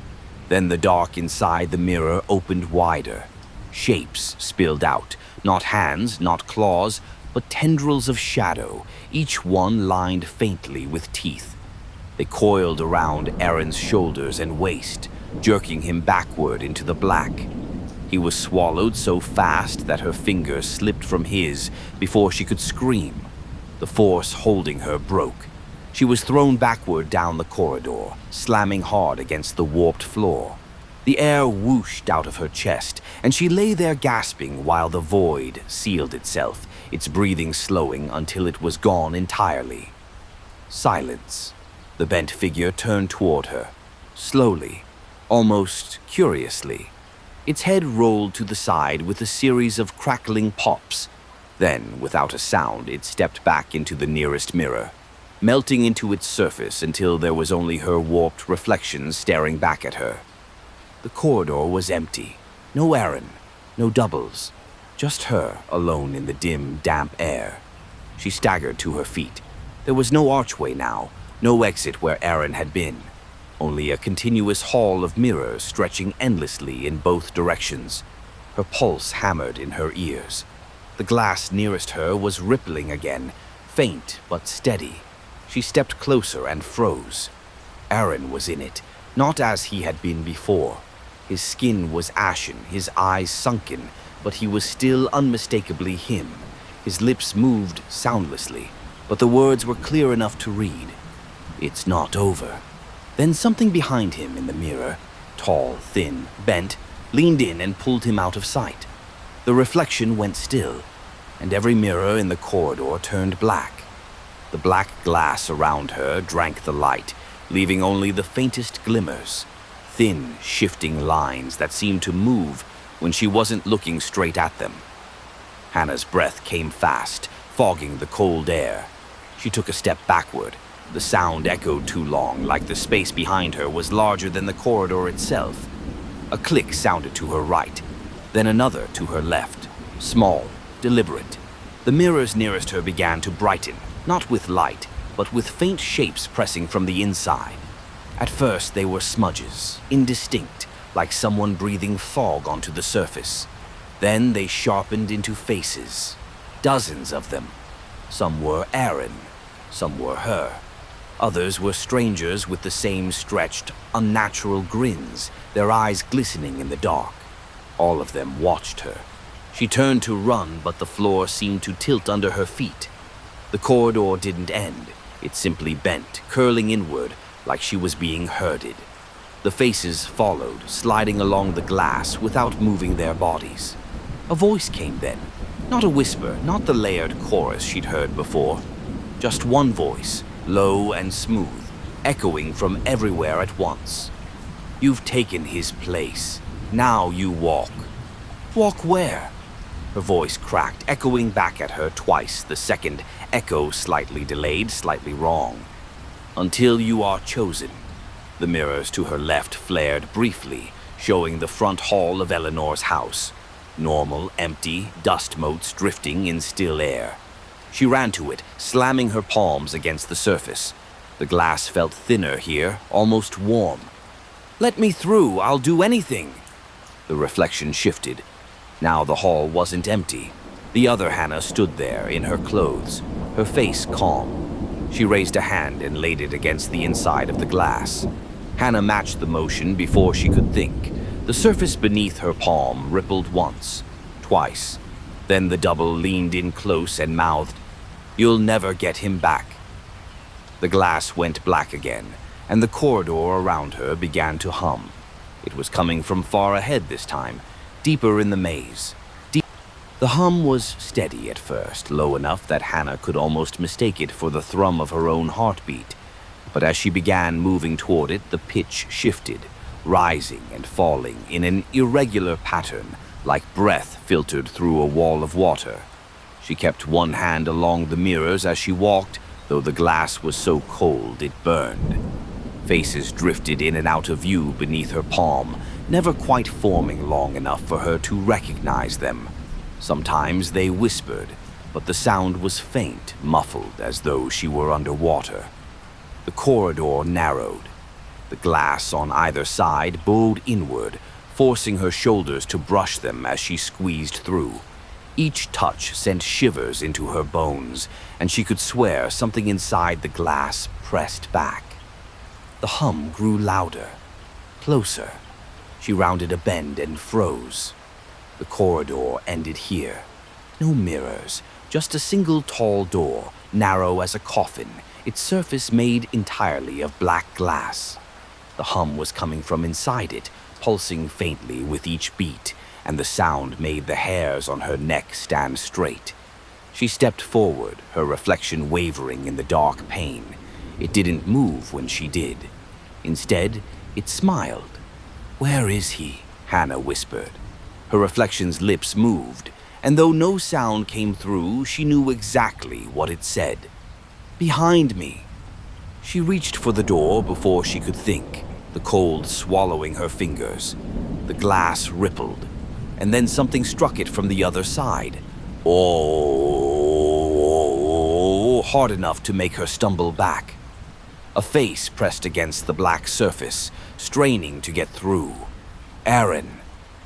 Then the dark inside the mirror opened wider. Shapes spilled out, not hands, not claws, but tendrils of shadow, each one lined faintly with teeth. They coiled around Aaron's shoulders and waist, jerking him backward into the black. He was swallowed so fast that her fingers slipped from his before she could scream. The force holding her broke. She was thrown backward down the corridor, slamming hard against the warped floor. The air whooshed out of her chest, and she lay there gasping while the void sealed itself, its breathing slowing until it was gone entirely. Silence. The bent figure turned toward her, slowly, almost curiously. Its head rolled to the side with a series of crackling pops. Then, without a sound, it stepped back into the nearest mirror, melting into its surface until there was only her warped reflection staring back at her. The corridor was empty. No Aaron, no doubles. Just her, alone in the dim, damp air. She staggered to her feet. There was no archway now, no exit where Aaron had been. only a continuous hall of mirrors stretching endlessly in both directions. Her pulse hammered in her ears. The glass nearest her was rippling again, faint but steady. She stepped closer and froze. Aaron was in it, not as he had been before. His skin was ashen, his eyes sunken, but he was still unmistakably him. His lips moved soundlessly, but the words were clear enough to read. "It's not over." Then something behind him in the mirror, tall, thin, bent, leaned in and pulled him out of sight. The reflection went still, and every mirror in the corridor turned black. The black glass around her drank the light, leaving only the faintest glimmers, thin, shifting lines that seemed to move when she wasn't looking straight at them. Hannah's breath came fast, fogging the cold air. She took a step backward. The sound echoed too long, like the space behind her was larger than the corridor itself. A click sounded to her right, then another to her left, small, deliberate. The mirrors nearest her began to brighten, not with light, but with faint shapes pressing from the inside. At first they were smudges, indistinct, like someone breathing fog onto the surface. Then they sharpened into faces, dozens of them. Some were Aaron, some were her. Others were strangers with the same stretched, unnatural grins, their eyes glistening in the dark. All of them watched her. She turned to run, but the floor seemed to tilt under her feet. The corridor didn't end. It simply bent, curling inward, like she was being herded. The faces followed, sliding along the glass without moving their bodies. A voice came then. Not a whisper, not the layered chorus she'd heard before. Just one voice, low and smooth, echoing from everywhere at once. "You've taken his place. Now you walk." "Walk where?" Her voice cracked, echoing back at her twice, the second echo slightly delayed, slightly wrong. "Until you are chosen." The mirrors to her left flared briefly, showing the front hall of Eleanor's house. Normal, empty, dust motes drifting in still air. She ran to it, slamming her palms against the surface. The glass felt thinner here, almost warm. "Let me through, I'll do anything." The reflection shifted. Now the hall wasn't empty. The other Hannah stood there in her clothes, her face calm. She raised a hand and laid it against the inside of the glass. Hannah matched the motion before she could think. The surface beneath her palm rippled once, twice. Then the double leaned in close and mouthed, "You'll never get him back." The glass went black again, and the corridor around her began to hum. It was coming from far ahead this time, deeper in the maze. The hum was steady at first, low enough that Hannah could almost mistake it for the thrum of her own heartbeat. But as she began moving toward it, the pitch shifted, rising and falling in an irregular pattern, like breath filtered through a wall of water. She kept one hand along the mirrors as she walked, though the glass was so cold it burned. Faces drifted in and out of view beneath her palm, never quite forming long enough for her to recognize them. Sometimes they whispered, but the sound was faint, muffled, as though she were underwater. The corridor narrowed. The glass on either side bowed inward, forcing her shoulders to brush them as she squeezed through. Each touch sent shivers into her bones, and she could swear something inside the glass pressed back. The hum grew louder, closer. She rounded a bend and froze. The corridor ended here. No mirrors, just a single tall door, narrow as a coffin, its surface made entirely of black glass. The hum was coming from inside it, pulsing faintly with each beat, and the sound made the hairs on her neck stand straight. She stepped forward, her reflection wavering in the dark pain. It didn't move when she did. Instead, it smiled. "Where is he?" Hannah whispered. Her reflection's lips moved, and though no sound came through, she knew exactly what it said. "Behind me." She reached for the door before she could think, the cold swallowing her fingers. The glass rippled, and then something struck it from the other side. Oh, hard enough to make her stumble back. A face pressed against the black surface, straining to get through. Aaron.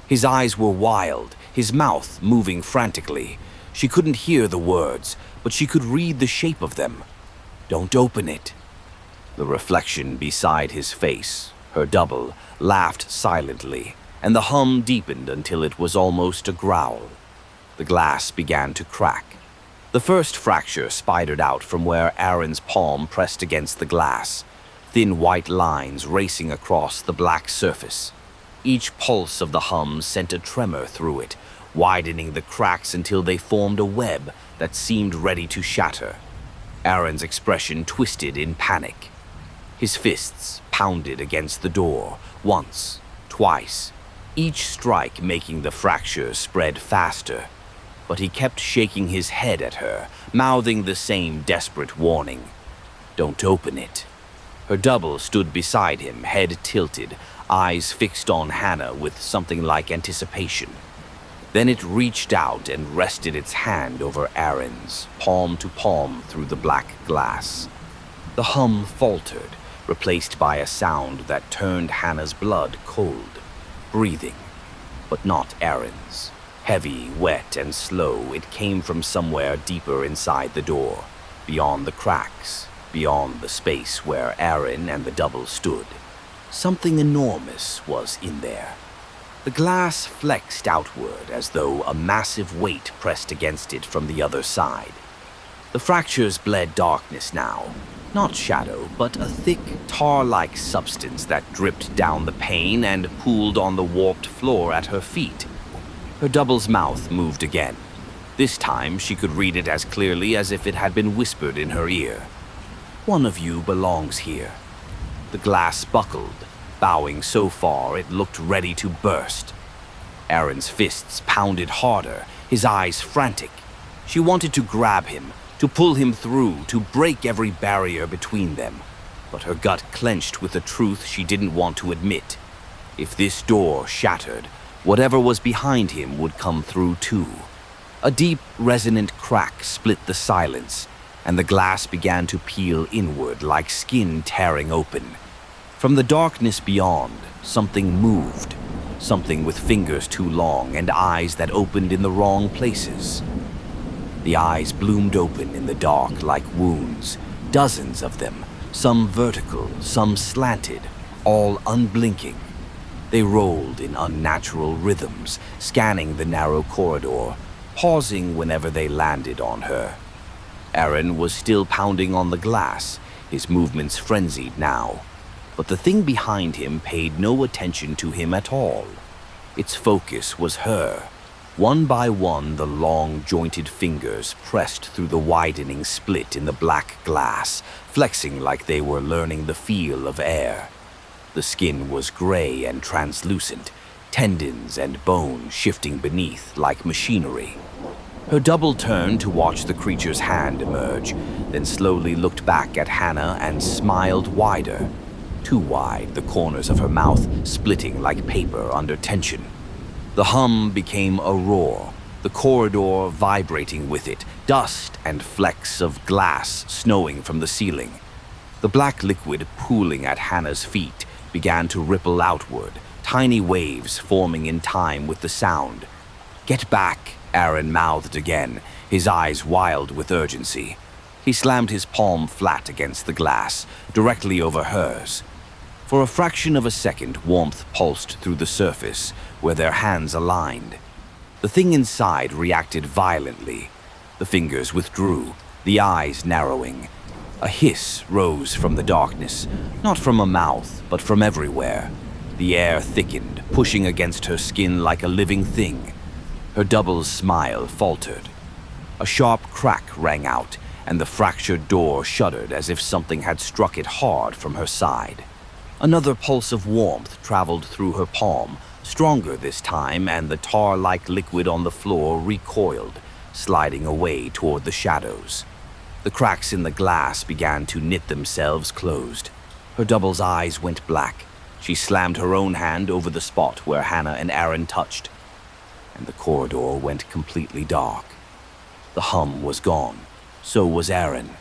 His eyes were wild, his mouth moving frantically. She couldn't hear the words, but she could read the shape of them. "Don't open it." The reflection beside his face, her double, laughed silently, and the hum deepened until it was almost a growl. The glass began to crack. The first fracture spidered out from where Aaron's palm pressed against the glass, thin white lines racing across the black surface. Each pulse of the hum sent a tremor through it, widening the cracks until they formed a web that seemed ready to shatter. Aaron's expression twisted in panic. His fists pounded against the door, once, twice, each strike making the fracture spread faster. But he kept shaking his head at her, mouthing the same desperate warning. "Don't open it." Her double stood beside him, head tilted, eyes fixed on Hannah with something like anticipation. Then it reached out and rested its hand over Aaron's, palm to palm through the black glass. The hum faltered, replaced by a sound that turned Hannah's blood cold. Breathing, but not Aaron's. Heavy, wet, and slow, it came from somewhere deeper inside the door, beyond the cracks, beyond the space where Aaron and the double stood. Something enormous was in there. The glass flexed outward as though a massive weight pressed against it from the other side. The fractures bled darkness now, not shadow, but a thick, tar-like substance that dripped down the pane and pooled on the warped floor at her feet. Her double's mouth moved again. This time she could read it as clearly as if it had been whispered in her ear. "One of you belongs here." The glass buckled, bowing so far it looked ready to burst. Aaron's fists pounded harder, his eyes frantic. She wanted to grab him, to pull him through, to break every barrier between them. But her gut clenched with a truth she didn't want to admit. If this door shattered, whatever was behind him would come through too. A deep, resonant crack split the silence, and the glass began to peel inward like skin tearing open. From the darkness beyond, something moved, something with fingers too long and eyes that opened in the wrong places. The eyes bloomed open in the dark like wounds, dozens of them, some vertical, some slanted, all unblinking. They rolled in unnatural rhythms, scanning the narrow corridor, pausing whenever they landed on her. Aaron was still pounding on the glass, his movements frenzied now. But the thing behind him paid no attention to him at all. Its focus was her. One by one, the long, jointed fingers pressed through the widening split in the black glass, flexing like they were learning the feel of air. The skin was gray and translucent, tendons and bone shifting beneath like machinery. Her double turned to watch the creature's hand emerge, then slowly looked back at Hannah and smiled wider. Too wide, the corners of her mouth splitting like paper under tension. The hum became a roar, the corridor vibrating with it, dust and flecks of glass snowing from the ceiling. The black liquid pooling at Hannah's feet began to ripple outward, tiny waves forming in time with the sound. "Get back," Aaron mouthed again, his eyes wild with urgency. He slammed his palm flat against the glass, directly over hers. For a fraction of a second, warmth pulsed through the surface, where their hands aligned. The thing inside reacted violently. The fingers withdrew, the eyes narrowing. A hiss rose from the darkness, not from a mouth, but from everywhere. The air thickened, pushing against her skin like a living thing. Her double's smile faltered. A sharp crack rang out, and the fractured door shuddered as if something had struck it hard from her side. Another pulse of warmth traveled through her palm, stronger this time, and the tar-like liquid on the floor recoiled, sliding away toward the shadows. The cracks in the glass began to knit themselves closed. Her double's eyes went black. She slammed her own hand over the spot where Hannah and Aaron touched, and the corridor went completely dark. The hum was gone. So was Aaron.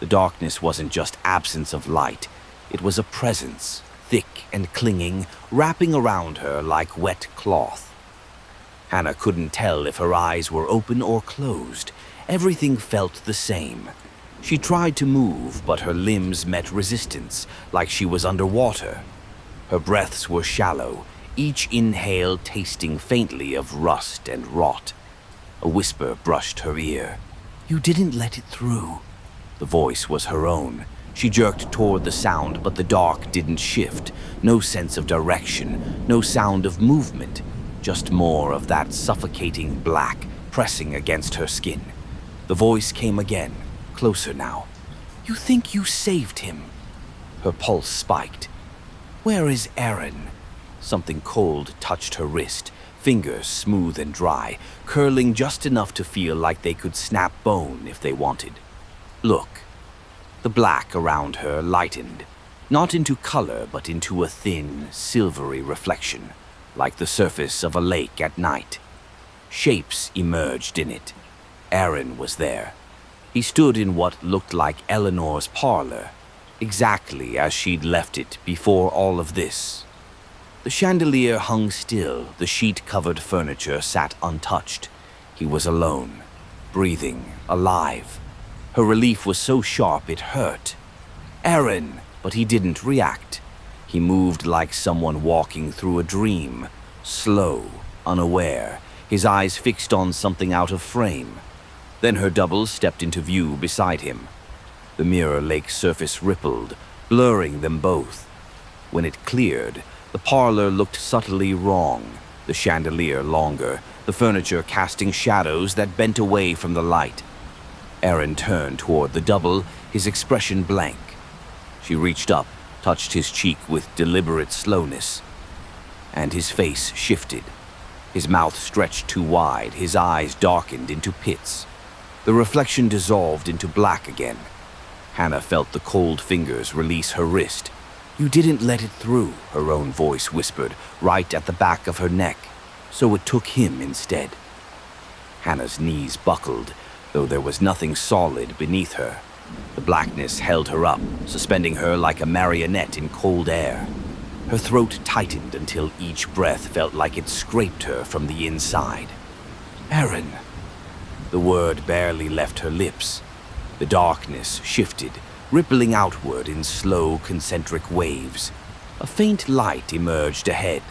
The darkness wasn't just absence of light, it was a presence, thick and clinging, wrapping around her like wet cloth. Hannah couldn't tell if her eyes were open or closed. Everything felt the same. She tried to move, but her limbs met resistance, like she was underwater. Her breaths were shallow, each inhale tasting faintly of rust and rot. A whisper brushed her ear. "You didn't let it through." The voice was her own. She jerked toward the sound, but the dark didn't shift. No sense of direction, no sound of movement. Just more of that suffocating black pressing against her skin. The voice came again, closer now. "You think you saved him?" Her pulse spiked. "Where is Aaron?" Something cold touched her wrist, fingers smooth and dry, curling just enough to feel like they could snap bone if they wanted. "Look." The black around her lightened, not into color but into a thin, silvery reflection, like the surface of a lake at night. Shapes emerged in it. Aaron was there. He stood in what looked like Eleanor's parlor, exactly as she'd left it before all of this. The chandelier hung still, the sheet-covered furniture sat untouched. He was alone, breathing, alive. Her relief was so sharp it hurt. "Aaron!" But he didn't react. He moved like someone walking through a dream, slow, unaware, his eyes fixed on something out of frame. Then her double stepped into view beside him. The mirror lake surface rippled, blurring them both. When it cleared, the parlor looked subtly wrong, the chandelier longer, the furniture casting shadows that bent away from the light. Aaron turned toward the double, his expression blank. She reached up, touched his cheek with deliberate slowness, and his face shifted. His mouth stretched too wide, his eyes darkened into pits. The reflection dissolved into black again. Hannah felt the cold fingers release her wrist. "You didn't let it through," her own voice whispered, right at the back of her neck. "So it took him instead." Hannah's knees buckled, though there was nothing solid beneath her. The blackness held her up, suspending her like a marionette in cold air. Her throat tightened until each breath felt like it scraped her from the inside. "Aaron!" The word barely left her lips. The darkness shifted, rippling outward in slow, concentric waves. A faint light emerged ahead,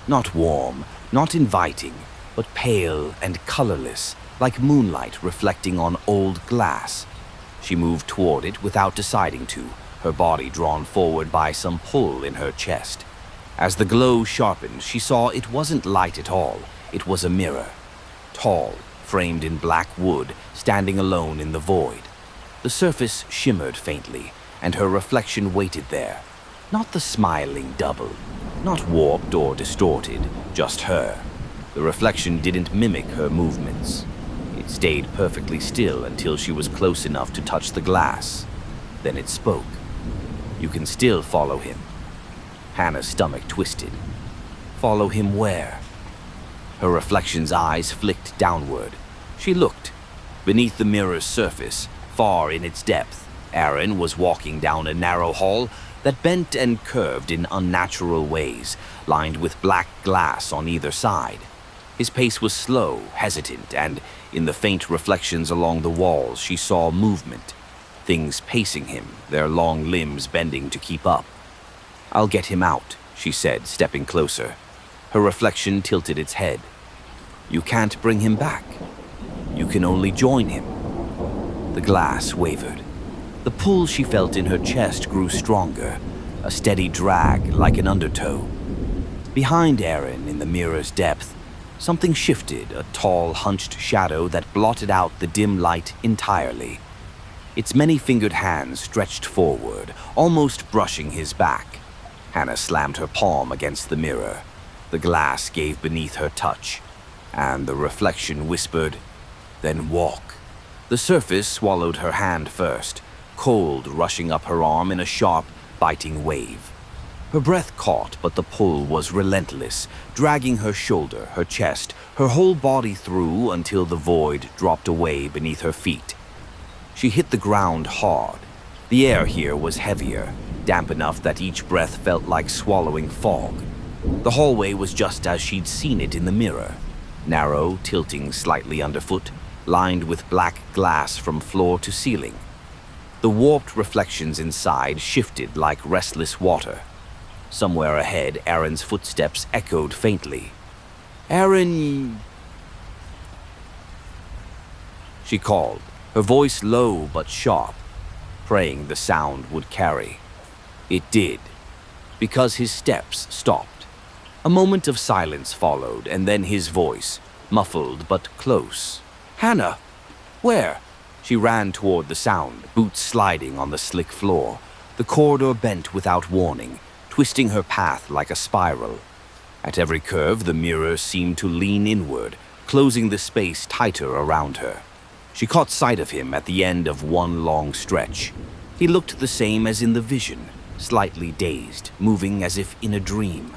not warm, not inviting, but pale and colorless, like moonlight reflecting on old glass. She moved toward it without deciding to, her body drawn forward by some pull in her chest. As the glow sharpened, she saw it wasn't light at all. It was a mirror. Tall, framed in black wood, standing alone in the void. The surface shimmered faintly, and her reflection waited there. Not the smiling double, not warped or distorted, just her. The reflection didn't mimic her movements. It stayed perfectly still until she was close enough to touch the glass. Then it spoke. "You can still follow him." Hannah's stomach twisted. "Follow him where?" Her reflection's eyes flicked downward. She looked. Beneath the mirror's surface, far in its depth, Aaron was walking down a narrow hall that bent and curved in unnatural ways, lined with black glass on either side. His pace was slow, hesitant, and in the faint reflections along the walls she saw movement. Things pacing him, their long limbs bending to keep up. "I'll get him out," she said, stepping closer. Her reflection tilted its head. "You can't bring him back. You can only join him." The glass wavered. The pull she felt in her chest grew stronger, a steady drag like an undertow. Behind Aaron, in the mirror's depth, something shifted, a tall, hunched shadow that blotted out the dim light entirely. Its many-fingered hands stretched forward, almost brushing his back. Hannah slammed her palm against the mirror. The glass gave beneath her touch, and the reflection whispered, "Then walk." The surface swallowed her hand first, cold rushing up her arm in a sharp, biting wave. Her breath caught, but the pull was relentless, dragging her shoulder, her chest, her whole body through until the void dropped away beneath her feet. She hit the ground hard, The air here was heavier, damp enough that each breath felt like swallowing fog. The hallway was just as she'd seen it in the mirror, narrow, tilting slightly underfoot, lined with black glass from floor to ceiling. The warped reflections inside shifted like restless water. Somewhere ahead, Aaron's footsteps echoed faintly. "Aaron!" she called, her voice low but sharp, praying the sound would carry. It did, because his steps stopped. A moment of silence followed, and then his voice, muffled but close. "Hannah! Where?" She ran toward the sound, boots sliding on the slick floor. The corridor bent without warning, twisting her path like a spiral. At every curve, the mirror seemed to lean inward, closing the space tighter around her. She caught sight of him at the end of one long stretch. He looked the same as in the vision, slightly dazed, moving as if in a dream.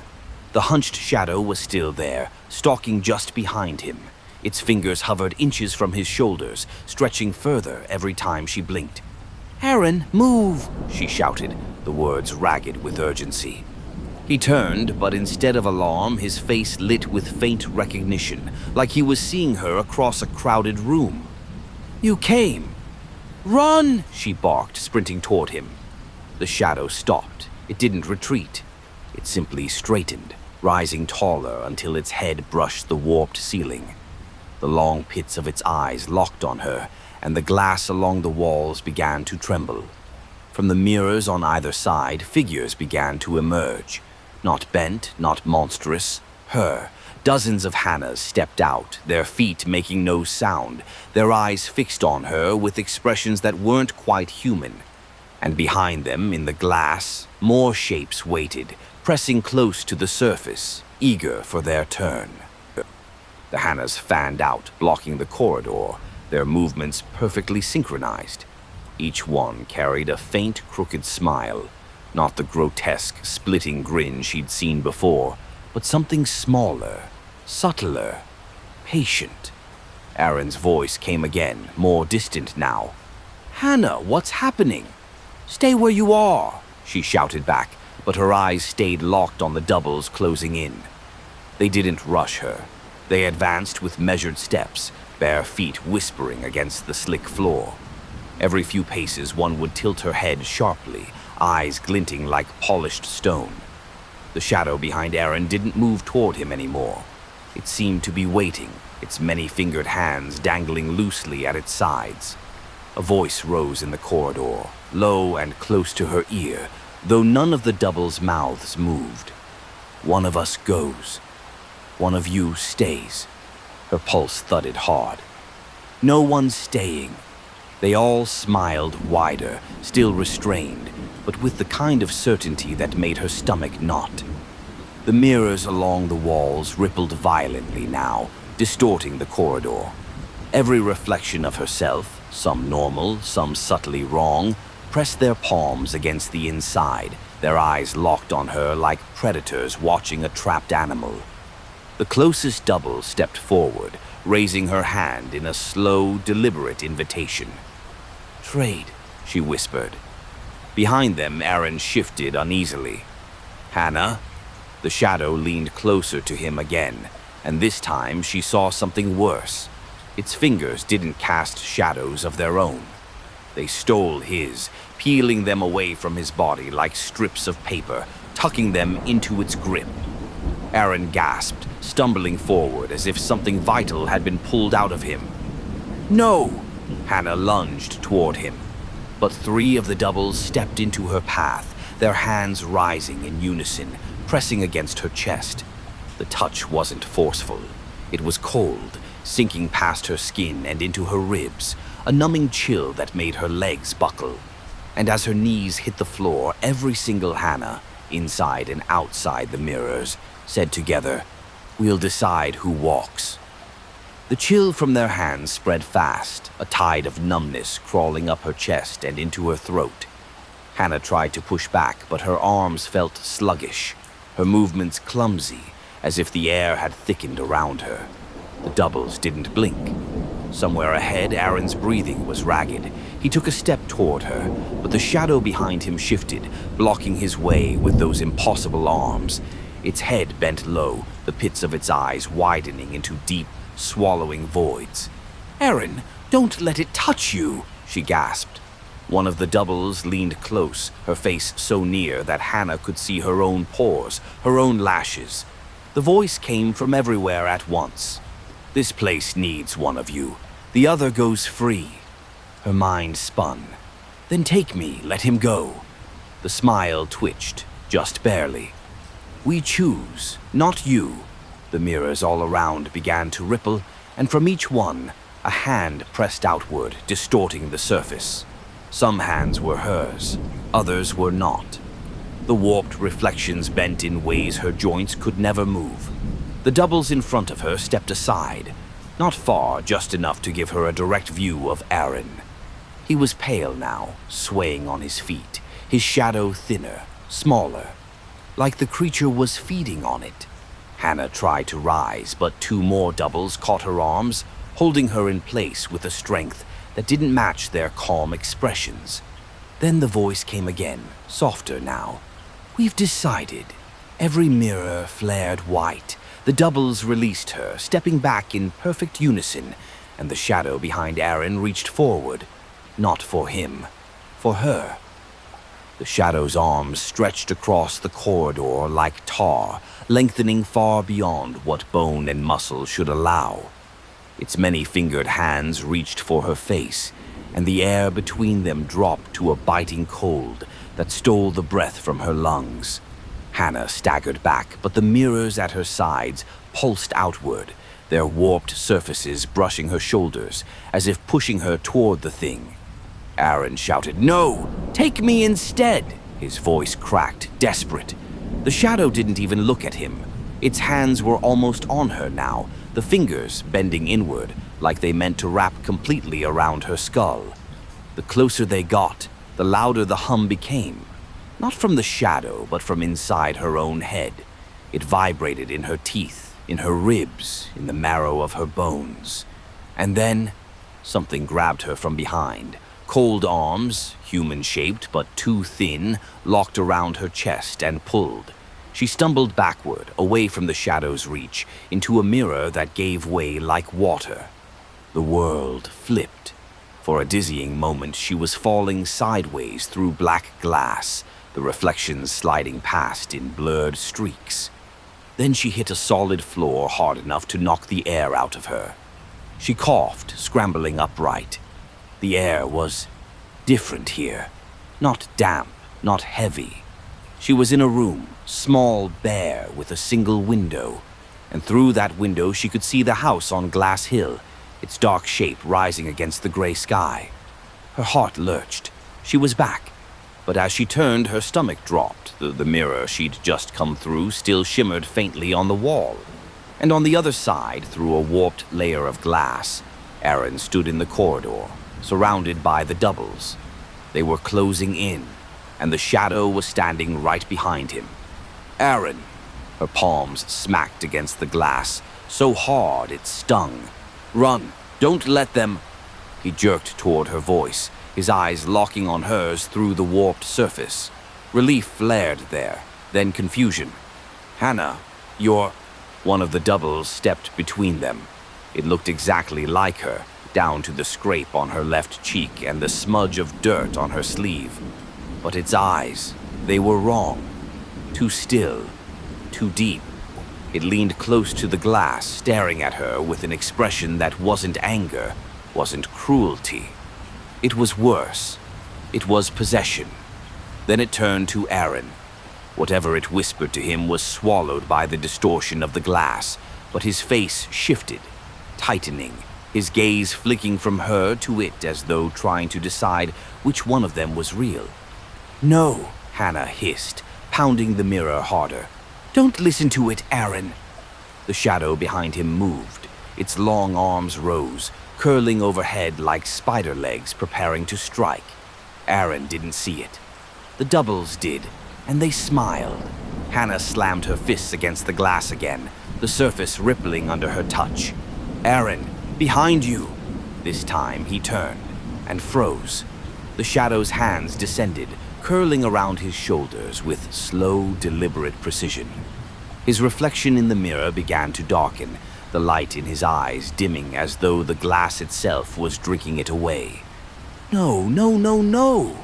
The hunched shadow was still there, stalking just behind him. Its fingers hovered inches from his shoulders, stretching further every time she blinked. "Aaron, move!" she shouted, the words ragged with urgency. He turned, but instead of alarm, his face lit with faint recognition, like he was seeing her across a crowded room. "You came!" "Run!" she barked, sprinting toward him. The shadow stopped. It didn't retreat. It simply straightened, rising taller until its head brushed the warped ceiling. The long pits of its eyes locked on her, and the glass along the walls began to tremble. From the mirrors on either side, figures began to emerge. Not bent, not monstrous. Her. Dozens of Hannahs stepped out, their feet making no sound, their eyes fixed on her with expressions that weren't quite human. And behind them, in the glass, more shapes waited, pressing close to the surface, eager for their turn. The Hannahs fanned out, blocking the corridor, their movements perfectly synchronized. Each one carried a faint, crooked smile, not the grotesque, splitting grin she'd seen before, but something smaller, subtler, patient. Aaron's voice came again, more distant now. "Hannah, what's happening?" "Stay where you are," she shouted back, but her eyes stayed locked on the doubles closing in. They didn't rush her. They advanced with measured steps, bare feet whispering against the slick floor. Every few paces, one would tilt her head sharply, eyes glinting like polished stone. The shadow behind Aaron didn't move toward him anymore. It seemed to be waiting, its many-fingered hands dangling loosely at its sides. A voice rose in the corridor, low and close to her ear, though none of the doubles' mouths moved. "One of us goes. One of you stays." Her pulse thudded hard. "No one's staying." They all smiled wider, still restrained, but with the kind of certainty that made her stomach knot. The mirrors along the walls rippled violently now, distorting the corridor. Every reflection of herself, some normal, some subtly wrong, pressed their palms against the inside, their eyes locked on her like predators watching a trapped animal. The closest double stepped forward, raising her hand in a slow, deliberate invitation. "Trade," she whispered. Behind them, Aaron shifted uneasily. "Hannah?" The shadow leaned closer to him again, and this time she saw something worse. Its fingers didn't cast shadows of their own. They stole his, peeling them away from his body like strips of paper, tucking them into its grip. Aaron gasped, stumbling forward as if something vital had been pulled out of him. "No!" Hannah lunged toward him, but three of the doubles stepped into her path, their hands rising in unison, pressing against her chest. The touch wasn't forceful. It was cold, sinking past her skin and into her ribs, a numbing chill that made her legs buckle. And as her knees hit the floor, every single Hannah, inside and outside the mirrors, said together, "We'll decide who walks." The chill from their hands spread fast, a tide of numbness crawling up her chest and into her throat. Hannah tried to push back, but her arms felt sluggish, her movements clumsy, as if the air had thickened around her. The doubles didn't blink. Somewhere ahead, Aaron's breathing was ragged, He took a step toward her, but the shadow behind him shifted, blocking his way with those impossible arms. Its head bent low, the pits of its eyes widening into deep, swallowing voids. "Aaron, don't let it touch you," she gasped. One of the doubles leaned close, her face so near that Hannah could see her own pores, her own lashes. The voice came from everywhere at once. "This place needs one of you. The other goes free." Her mind spun. "Then take me, let him go." The smile twitched, just barely. "We choose, not you." The mirrors all around began to ripple, and from each one, a hand pressed outward, distorting the surface. Some hands were hers, others were not. The warped reflections bent in ways her joints could never move. The doubles in front of her stepped aside, not far, just enough to give her a direct view of Aaron. He was pale now, swaying on his feet, his shadow thinner, smaller, like the creature was feeding on it. Hannah tried to rise, but two more doubles caught her arms, holding her in place with a strength that didn't match their calm expressions. Then the voice came again, softer now. "We've decided." Every mirror flared white. The doubles released her, stepping back in perfect unison, and the shadow behind Aaron reached forward. Not for him, for her. The shadow's arms stretched across the corridor like tar, lengthening far beyond what bone and muscle should allow. Its many-fingered hands reached for her face, and the air between them dropped to a biting cold that stole the breath from her lungs. Hannah staggered back, but the mirrors at her sides pulsed outward, their warped surfaces brushing her shoulders, as if pushing her toward the thing. Aaron shouted, "No! Take me instead!" His voice cracked, desperate. The shadow didn't even look at him. Its hands were almost on her now, the fingers bending inward, like they meant to wrap completely around her skull. The closer they got, the louder the hum became. Not from the shadow, but from inside her own head. It vibrated in her teeth, in her ribs, in the marrow of her bones. And then, something grabbed her from behind. Cold arms, human-shaped but too thin, locked around her chest and pulled. She stumbled backward, away from the shadow's reach, into a mirror that gave way like water. The world flipped. For a dizzying moment, she was falling sideways through black glass, the reflections sliding past in blurred streaks. Then she hit a solid floor hard enough to knock the air out of her. She coughed, scrambling upright. The air was different here. Not damp, not heavy. She was in a room, small, bare, with a single window. And through that window she could see the house on Glass Hill, its dark shape rising against the gray sky. Her heart lurched. She was back. But as she turned, her stomach dropped. The mirror she'd just come through still shimmered faintly on the wall. And on the other side, through a warped layer of glass, Aaron stood in the corridor, surrounded by the doubles. They were closing in, and the shadow was standing right behind him. "Aaron!" Her palms smacked against the glass, so hard it stung. "Run! Don't let them—" He jerked toward her voice, his eyes locking on hers through the warped surface. Relief flared there, then confusion. "Hannah, you're—" One of the doubles stepped between them. It looked exactly like her, down to the scrape on her left cheek and the smudge of dirt on her sleeve. But its eyes, they were wrong. Too still, too deep. It leaned close to the glass, staring at her with an expression that wasn't anger, wasn't cruelty. It was worse. It was possession. Then it turned to Aaron. Whatever it whispered to him was swallowed by the distortion of the glass, but his face shifted, tightening, his gaze flicking from her to it as though trying to decide which one of them was real. "No," Hannah hissed, pounding the mirror harder. "Don't listen to it, Aaron." The shadow behind him moved. Its long arms rose, curling overhead like spider legs preparing to strike. Aaron didn't see it. The doubles did, and they smiled. Hannah slammed her fists against the glass again, the surface rippling under her touch. "Aaron, behind you!" This time he turned and froze. The shadow's hands descended, curling around his shoulders with slow, deliberate precision. His reflection in the mirror began to darken, the light in his eyes dimming as though the glass itself was drinking it away. No, no, no, no!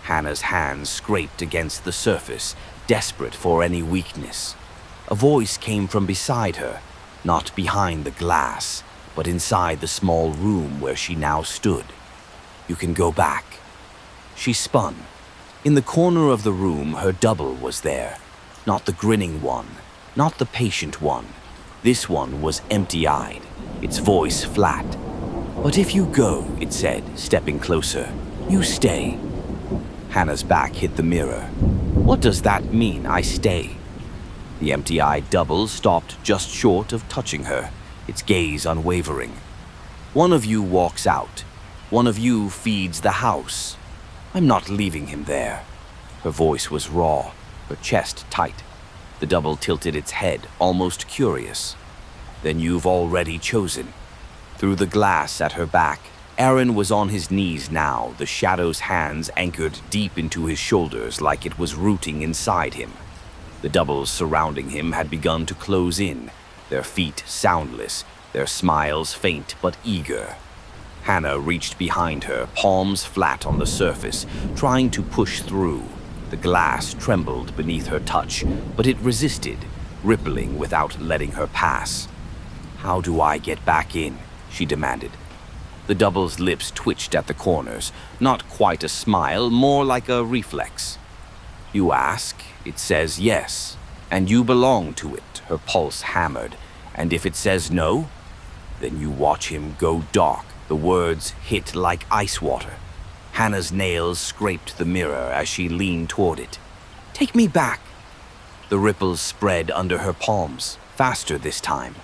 Hannah's hands scraped against the surface, desperate for any weakness. A voice came from beside her, not behind the glass, but inside the small room where she now stood. You can go back. She spun. In the corner of the room, her double was there. Not the grinning one, not the patient one. This one was empty-eyed, its voice flat. But if you go, it said, stepping closer, you stay. Hannah's back hit the mirror. What does that mean, I stay? The empty-eyed double stopped just short of touching her, its gaze unwavering. One of you walks out. One of you feeds the house. I'm not leaving him there. Her voice was raw, her chest tight. The double tilted its head, almost curious. Then you've already chosen. Through the glass at her back, Aaron was on his knees now, the shadow's hands anchored deep into his shoulders like it was rooting inside him. The doubles surrounding him had begun to close in, their feet soundless, their smiles faint but eager. Hannah reached behind her, palms flat on the surface, trying to push through. The glass trembled beneath her touch, but it resisted, rippling without letting her pass. How do I get back in? She demanded. The double's lips twitched at the corners, not quite a smile, more like a reflex. You ask, it says yes, and you belong to it, her pulse hammered. And if it says no, then you watch him go dark. The words hit like ice water. Hannah's nails scraped the mirror as she leaned toward it. Take me back. The ripples spread under her palms, faster this time.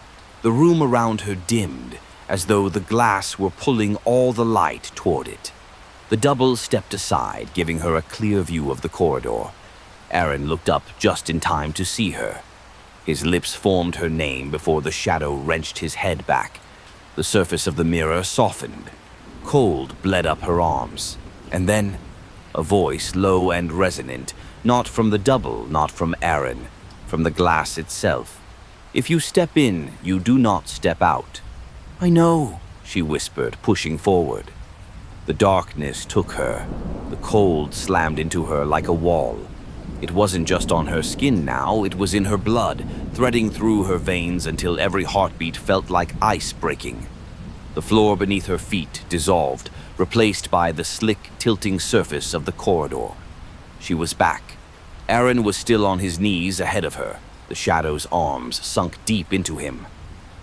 The room around her dimmed, as though the glass were pulling all the light toward it. The double stepped aside, giving her a clear view of the corridor. Aaron looked up just in time to see her. His lips formed her name before the shadow wrenched his head back. The surface of the mirror softened. Cold bled up her arms. And then, a voice low and resonant, not from the double, not from Aaron, from the glass itself. If you step in, you do not step out. I know, she whispered, pushing forward. The darkness took her. The cold slammed into her like a wall. It wasn't just on her skin now, it was in her blood, threading through her veins until every heartbeat felt like ice breaking. The floor beneath her feet dissolved, replaced by the slick, tilting surface of the corridor. She was back. Aaron was still on his knees ahead of her, the shadow's arms sunk deep into him.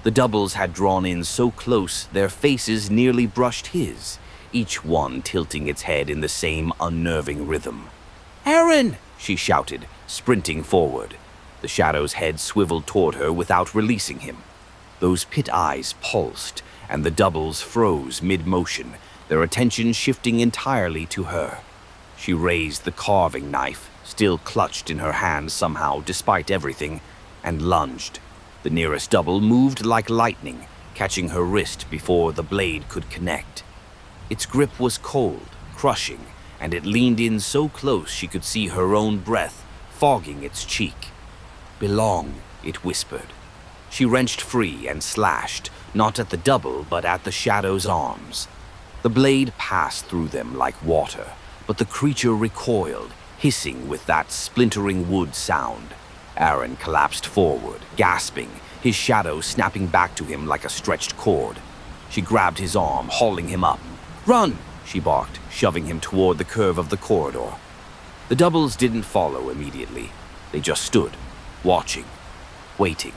The doubles had drawn in so close their faces nearly brushed his, each one tilting its head in the same unnerving rhythm. Aaron! She shouted, sprinting forward. The shadow's head swiveled toward her without releasing him. Those pit eyes pulsed, and the doubles froze mid-motion, their attention shifting entirely to her. She raised the carving knife, still clutched in her hand somehow despite everything, and lunged. The nearest double moved like lightning, catching her wrist before the blade could connect. Its grip was cold, crushing, and it leaned in so close she could see her own breath fogging its cheek. Belong, it whispered. She wrenched free and slashed, not at the double, but at the shadow's arms. The blade passed through them like water, but the creature recoiled, hissing with that splintering wood sound. Aaron collapsed forward, gasping, his shadow snapping back to him like a stretched cord. She grabbed his arm, hauling him up. Run! She barked, shoving him toward the curve of the corridor. The doubles didn't follow immediately. They just stood, watching, waiting.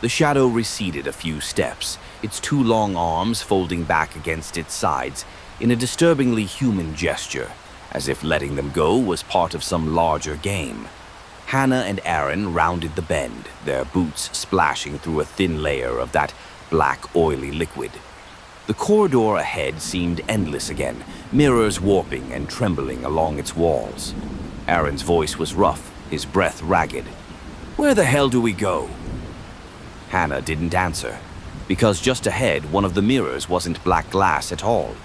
The shadow receded a few steps, its two long arms folding back against its sides in a disturbingly human gesture, as if letting them go was part of some larger game. Hannah and Aaron rounded the bend, their boots splashing through a thin layer of that black, oily liquid. The corridor ahead seemed endless again, mirrors warping and trembling along its walls. Aaron's voice was rough, his breath ragged. Where the hell do we go? Hannah didn't answer, because just ahead one of the mirrors wasn't black glass at all.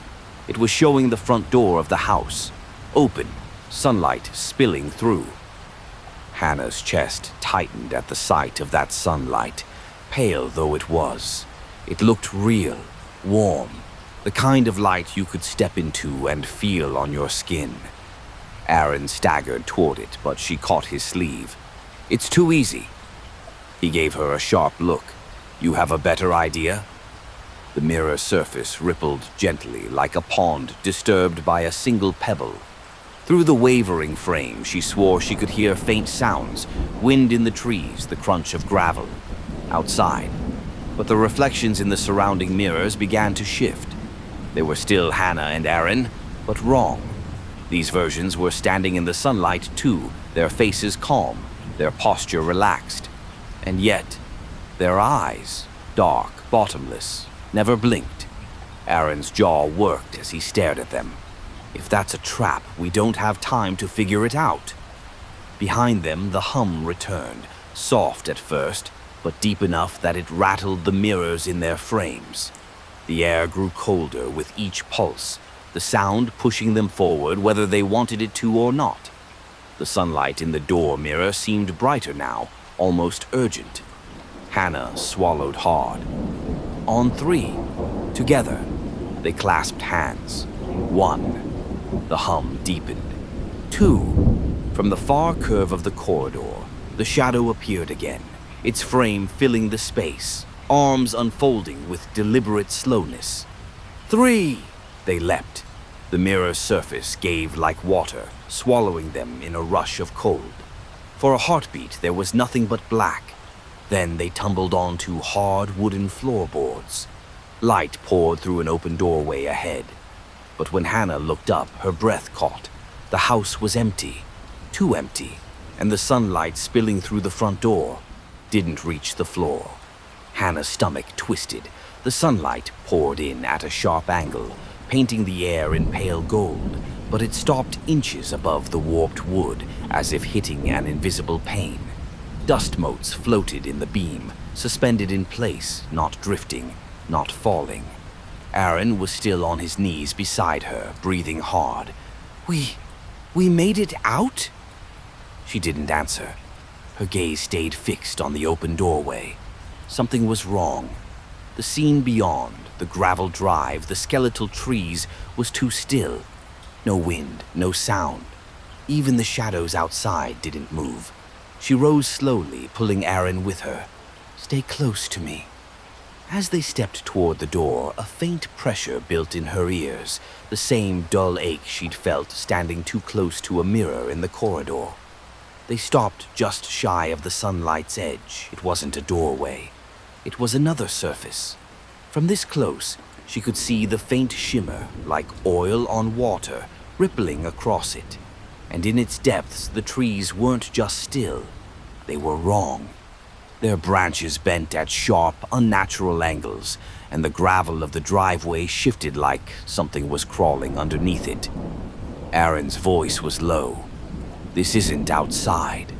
It was showing the front door of the house, open, sunlight spilling through. Hannah's chest tightened at the sight of that sunlight, pale though it was. It looked real, warm, the kind of light you could step into and feel on your skin. Aaron staggered toward it, but she caught his sleeve. "It's too easy." He gave her a sharp look. "You have a better idea?" The mirror surface rippled gently like a pond disturbed by a single pebble. Through the wavering frame, she swore she could hear faint sounds, wind in the trees, the crunch of gravel. Outside. But the reflections in the surrounding mirrors began to shift. They were still Hannah and Aaron, but wrong. These versions were standing in the sunlight too, their faces calm, their posture relaxed. And yet, their eyes, dark, bottomless, never blinked. Aaron's jaw worked as he stared at them. If that's a trap, we don't have time to figure it out. Behind them, the hum returned, soft at first, but deep enough that it rattled the mirrors in their frames. The air grew colder with each pulse, the sound pushing them forward whether they wanted it to or not. The sunlight in the door mirror seemed brighter now, almost urgent. Hannah swallowed hard. On three, together, they clasped hands. One. The hum deepened. Two. From the far curve of the corridor, the shadow appeared again, its frame filling the space, arms unfolding with deliberate slowness. Three. They leapt. The mirror's surface gave like water, swallowing them in a rush of cold. For a heartbeat, there was nothing but black. Then they tumbled onto hard wooden floorboards. Light poured through an open doorway ahead. But when Hannah looked up, her breath caught. The house was empty, too empty, and the sunlight spilling through the front door didn't reach the floor. Hannah's stomach twisted. The sunlight poured in at a sharp angle, painting the air in pale gold, but it stopped inches above the warped wood, as if hitting an invisible pane. Dust motes floated in the beam, suspended in place, not drifting, not falling. Aaron was still on his knees beside her, breathing hard. We made it out?" She didn't answer. Her gaze stayed fixed on the open doorway. Something was wrong. The scene beyond, the gravel drive, the skeletal trees, was too still. No wind, no sound. Even the shadows outside didn't move. She rose slowly, pulling Aaron with her. "Stay close to me." As they stepped toward the door, a faint pressure built in her ears, the same dull ache she'd felt standing too close to a mirror in the corridor. They stopped just shy of the sunlight's edge. It wasn't a doorway. It was another surface. From this close, she could see the faint shimmer, like oil on water, rippling across it. And in its depths, the trees weren't just still. They were wrong. Their branches bent at sharp, unnatural angles, and the gravel of the driveway shifted like something was crawling underneath it. Aaron's voice was low. "This isn't outside."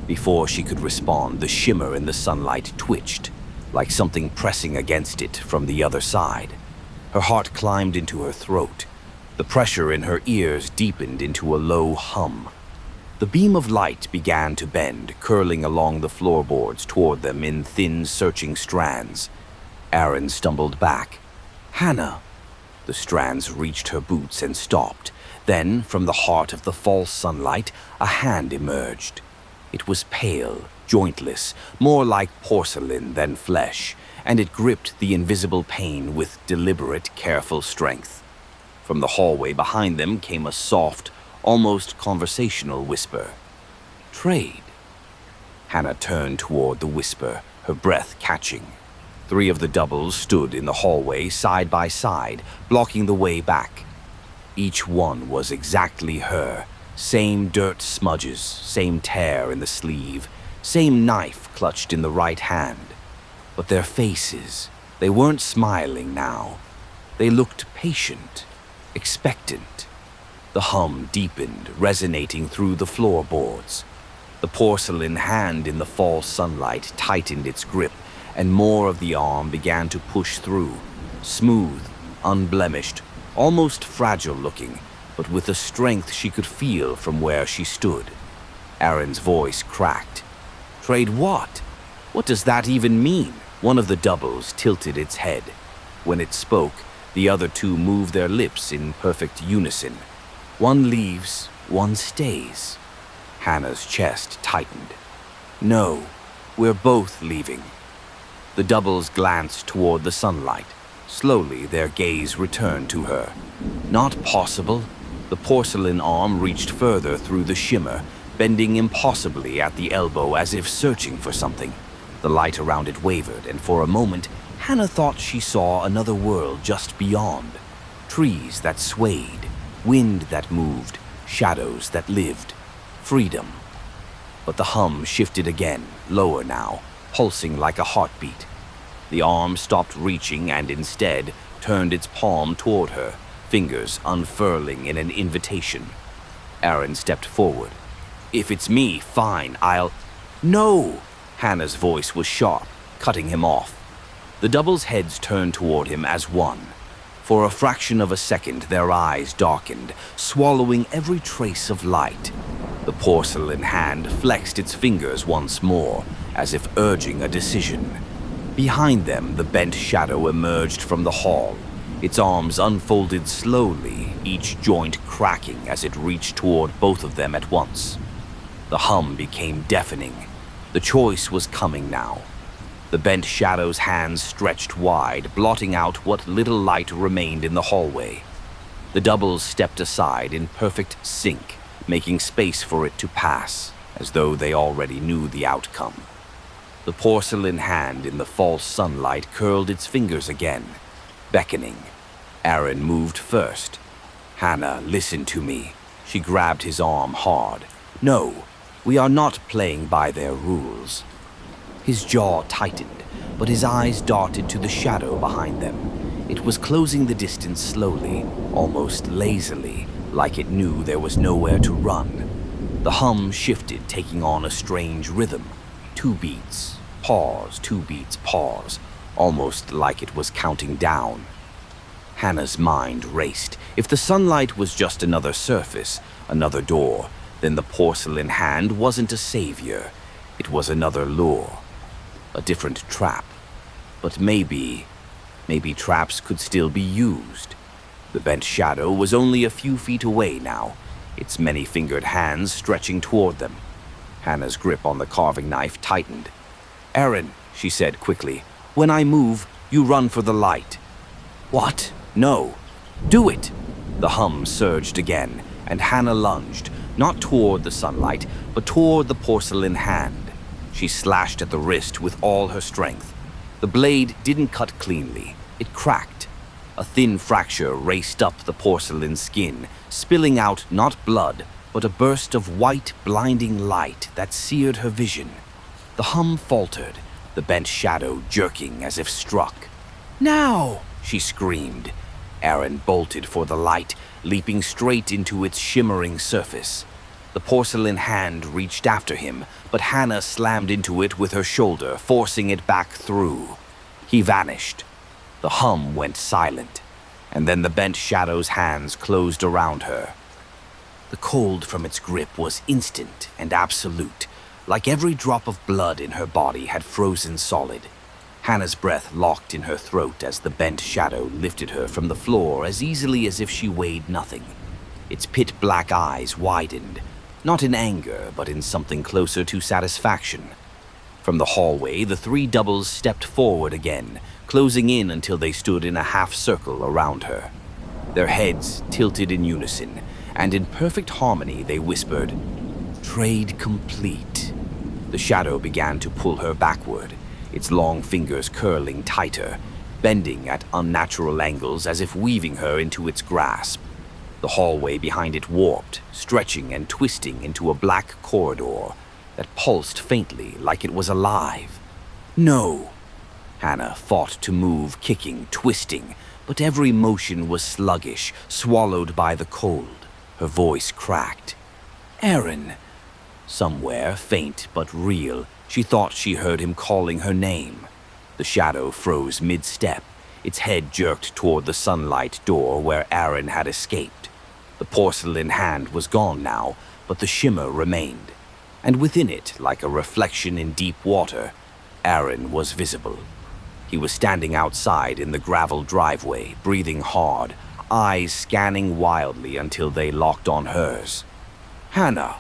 Before she could respond, the shimmer in the sunlight twitched, like something pressing against it from the other side. Her heart climbed into her throat. The pressure in her ears deepened into a low hum. The beam of light began to bend, curling along the floorboards toward them in thin, searching strands. Aaron stumbled back. "Hannah!" The strands reached her boots and stopped. Then, from the heart of the false sunlight, a hand emerged. It was pale, jointless, more like porcelain than flesh, and it gripped the invisible pane with deliberate, careful strength. From the hallway behind them came a soft, almost conversational whisper. "Trade." Hannah turned toward the whisper, her breath catching. 3 of the doubles stood in the hallway side by side, blocking the way back. Each one was exactly her. Same dirt smudges, same tear in the sleeve, same knife clutched in the right hand. But their faces, they weren't smiling now. They looked patient, expectant. The hum deepened, resonating through the floorboards. The porcelain hand in the false sunlight tightened its grip, and more of the arm began to push through, smooth, unblemished, almost fragile looking, but with a strength she could feel from where she stood. Aaron's voice cracked. "Trade what? What does that even mean?" One of the doubles tilted its head. When it spoke, the other two moved their lips in perfect unison. "One leaves, one stays." Hannah's chest tightened. "No, we're both leaving." The doubles glanced toward the sunlight. Slowly, their gaze returned to her. Not possible. The porcelain arm reached further through the shimmer, bending impossibly at the elbow as if searching for something. The light around it wavered, and for a moment, Hannah thought she saw another world just beyond. Trees that swayed, wind that moved, shadows that lived. Freedom. But the hum shifted again, lower now, pulsing like a heartbeat. The arm stopped reaching and instead turned its palm toward her, fingers unfurling in an invitation. Aaron stepped forward. "If it's me, fine, I'll—" "No!" Hannah's voice was sharp, cutting him off. The doubles' heads turned toward him as one. For a fraction of a second, their eyes darkened, swallowing every trace of light. The porcelain hand flexed its fingers once more, as if urging a decision. Behind them, the bent shadow emerged from the hall. Its arms unfolded slowly, each joint cracking as it reached toward both of them at once. The hum became deafening. The choice was coming now. The bent shadow's hands stretched wide, blotting out what little light remained in the hallway. The doubles stepped aside in perfect sync, making space for it to pass, as though they already knew the outcome. The porcelain hand in the false sunlight curled its fingers again, beckoning. Aaron moved first. "Hannah, listen to me." She grabbed his arm hard. "No, we are not playing by their rules." His jaw tightened, but his eyes darted to the shadow behind them. It was closing the distance slowly, almost lazily, like it knew there was nowhere to run. The hum shifted, taking on a strange rhythm. 2 beats, pause, 2 beats, pause, almost like it was counting down. Hannah's mind raced. If the sunlight was just another surface, another door, then the porcelain hand wasn't a savior. It was another lure. A different trap. But maybe traps could still be used. The bent shadow was only a few feet away now, its many-fingered hands stretching toward them. Hannah's grip on the carving knife tightened. "Aaron," she said quickly, "when I move, you run for the light." "What? No. Do it!" The hum surged again, and Hannah lunged, not toward the sunlight, but toward the porcelain hand. She slashed at the wrist with all her strength. The blade didn't cut cleanly. It cracked. A thin fracture raced up the porcelain skin, spilling out not blood, but a burst of white, blinding light that seared her vision. The hum faltered, the bent shadow jerking as if struck. "Now!" she screamed. Aaron bolted for the light, leaping straight into its shimmering surface. The porcelain hand reached after him, but Hannah slammed into it with her shoulder, forcing it back through. He vanished. The hum went silent, and then the bent shadow's hands closed around her. The cold from its grip was instant and absolute, like every drop of blood in her body had frozen solid. Hannah's breath locked in her throat as the bent shadow lifted her from the floor as easily as if she weighed nothing. Its pit-black eyes widened, not in anger, but in something closer to satisfaction. From the hallway, the 3 doubles stepped forward again, closing in until they stood in a half-circle around her. Their heads tilted in unison, and in perfect harmony they whispered, "Trade complete." The shadow began to pull her backward, its long fingers curling tighter, bending at unnatural angles as if weaving her into its grasp. The hallway behind it warped, stretching and twisting into a black corridor that pulsed faintly like it was alive. "No!" Hannah fought to move, kicking, twisting, but every motion was sluggish, swallowed by the cold. Her voice cracked. "Aaron!" Somewhere, faint but real, she thought she heard him calling her name. The shadow froze mid-step, its head jerked toward the sunlight door where Aaron had escaped. The porcelain hand was gone now, but the shimmer remained. And within it, like a reflection in deep water, Aaron was visible. He was standing outside in the gravel driveway, breathing hard, eyes scanning wildly until they locked on hers. "Hannah!"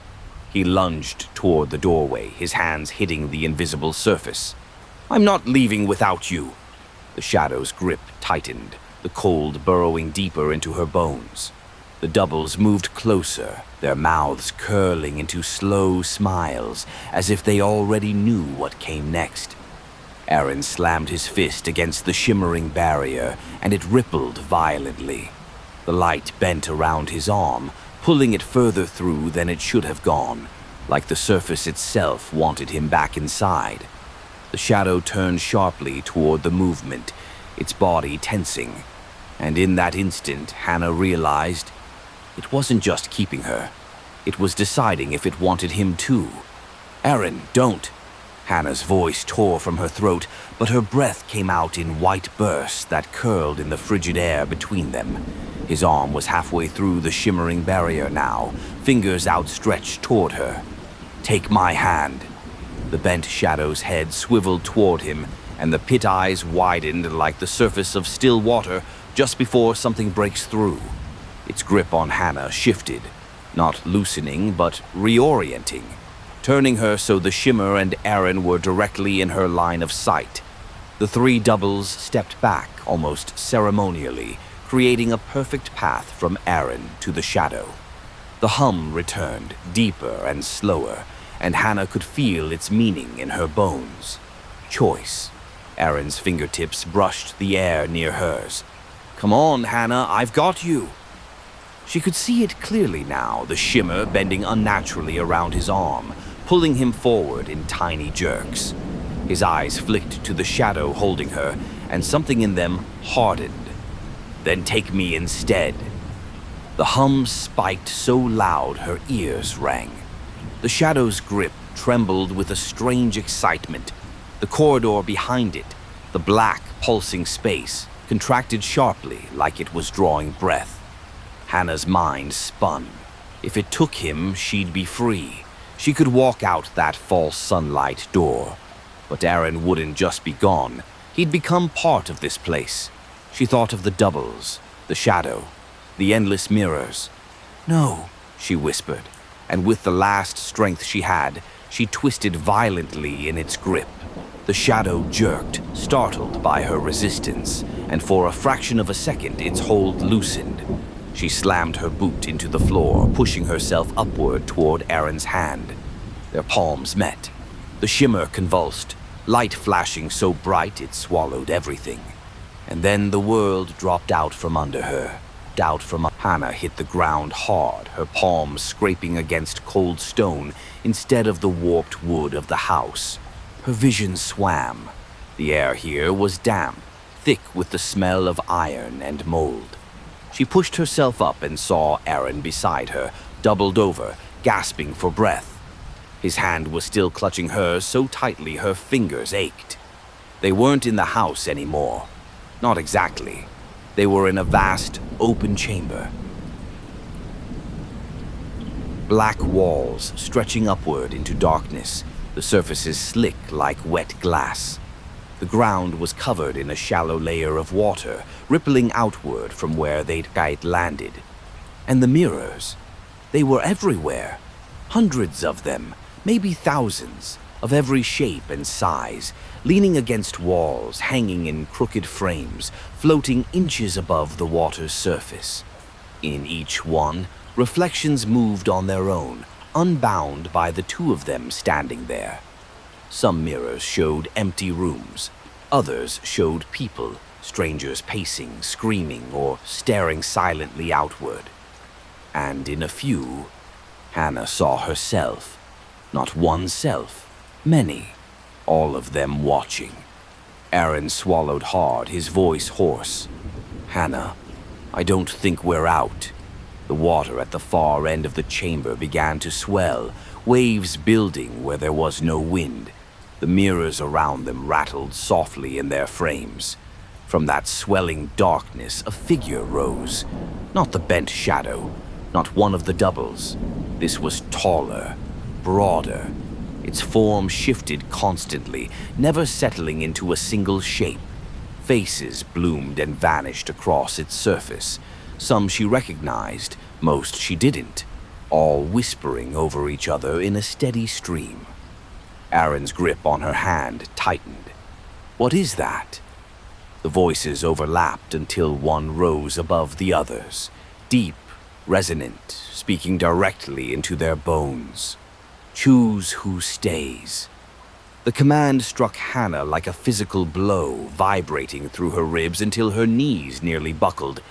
He lunged toward the doorway, his hands hitting the invisible surface. "I'm not leaving without you." The shadow's grip tightened, the cold burrowing deeper into her bones. The doubles moved closer, their mouths curling into slow smiles, as if they already knew what came next. Aaron slammed his fist against the shimmering barrier, and it rippled violently. The light bent around his arm, pulling it further through than it should have gone, like the surface itself wanted him back inside. The shadow turned sharply toward the movement, its body tensing. And in that instant, Hannah realized it wasn't just keeping her. It was deciding if it wanted him too. "Aaron, don't!" Hannah's voice tore from her throat, but her breath came out in white bursts that curled in the frigid air between them. His arm was halfway through the shimmering barrier now, fingers outstretched toward her. "Take my hand." The bent shadow's head swiveled toward him, and the pit eyes widened like the surface of still water just before something breaks through. Its grip on Hannah shifted, not loosening but reorienting, turning her so the shimmer and Aaron were directly in her line of sight. The three doubles stepped back almost ceremonially, creating a perfect path from Aaron to the shadow. The hum returned, deeper and slower, and Hannah could feel its meaning in her bones. Choice. Aaron's fingertips brushed the air near hers. "Come on, Hannah, I've got you." She could see it clearly now, the shimmer bending unnaturally around his arm, pulling him forward in tiny jerks. His eyes flicked to the shadow holding her, and something in them hardened. "Then take me instead." The hum spiked so loud her ears rang. The shadow's grip trembled with a strange excitement. The corridor behind it, the black, pulsing space, contracted sharply like it was drawing breath. Hannah's mind spun. If it took him, she'd be free. She could walk out that false sunlight door. But Aaron wouldn't just be gone. He'd become part of this place. She thought of the doubles, the shadow, the endless mirrors. "No," she whispered, and with the last strength she had, she twisted violently in its grip. The shadow jerked, startled by her resistance, and for a fraction of a second its hold loosened. She slammed her boot into the floor, pushing herself upward toward Aaron's hand. Their palms met. The shimmer convulsed, light flashing so bright it swallowed everything. And then the world dropped out from under her. Hannah hit the ground hard, her palms scraping against cold stone instead of the warped wood of the house. Her vision swam. The air here was damp, thick with the smell of iron and mold. She pushed herself up and saw Aaron beside her, doubled over, gasping for breath. His hand was still clutching hers so tightly her fingers ached. They weren't in the house anymore. Not exactly. They were in a vast, open chamber. Black walls stretching upward into darkness, the surfaces slick like wet glass. The ground was covered in a shallow layer of water, rippling outward from where they'd landed. And the mirrors, they were everywhere. Hundreds of them, maybe thousands, of every shape and size, leaning against walls, hanging in crooked frames, floating inches above the water's surface. In each one, reflections moved on their own, unbound by the two of them standing there. Some mirrors showed empty rooms. Others showed people, strangers pacing, screaming, or staring silently outward. And in a few, Hannah saw herself. Not one self, many, all of them watching. Aaron swallowed hard, his voice hoarse. "Hannah, I don't think we're out." The water at the far end of the chamber began to swell, waves building where there was no wind. The mirrors around them rattled softly in their frames. From that swelling darkness, a figure rose. Not the bent shadow, not one of the doubles. This was taller, broader. Its form shifted constantly, never settling into a single shape. Faces bloomed and vanished across its surface. Some she recognized, most she didn't, all whispering over each other in a steady stream. Aaron's grip on her hand tightened. What is that? The voices overlapped until one rose above the others, deep, resonant, speaking directly into their bones. Choose who stays. The command struck Hannah like a physical blow, vibrating through her ribs until her knees nearly buckled.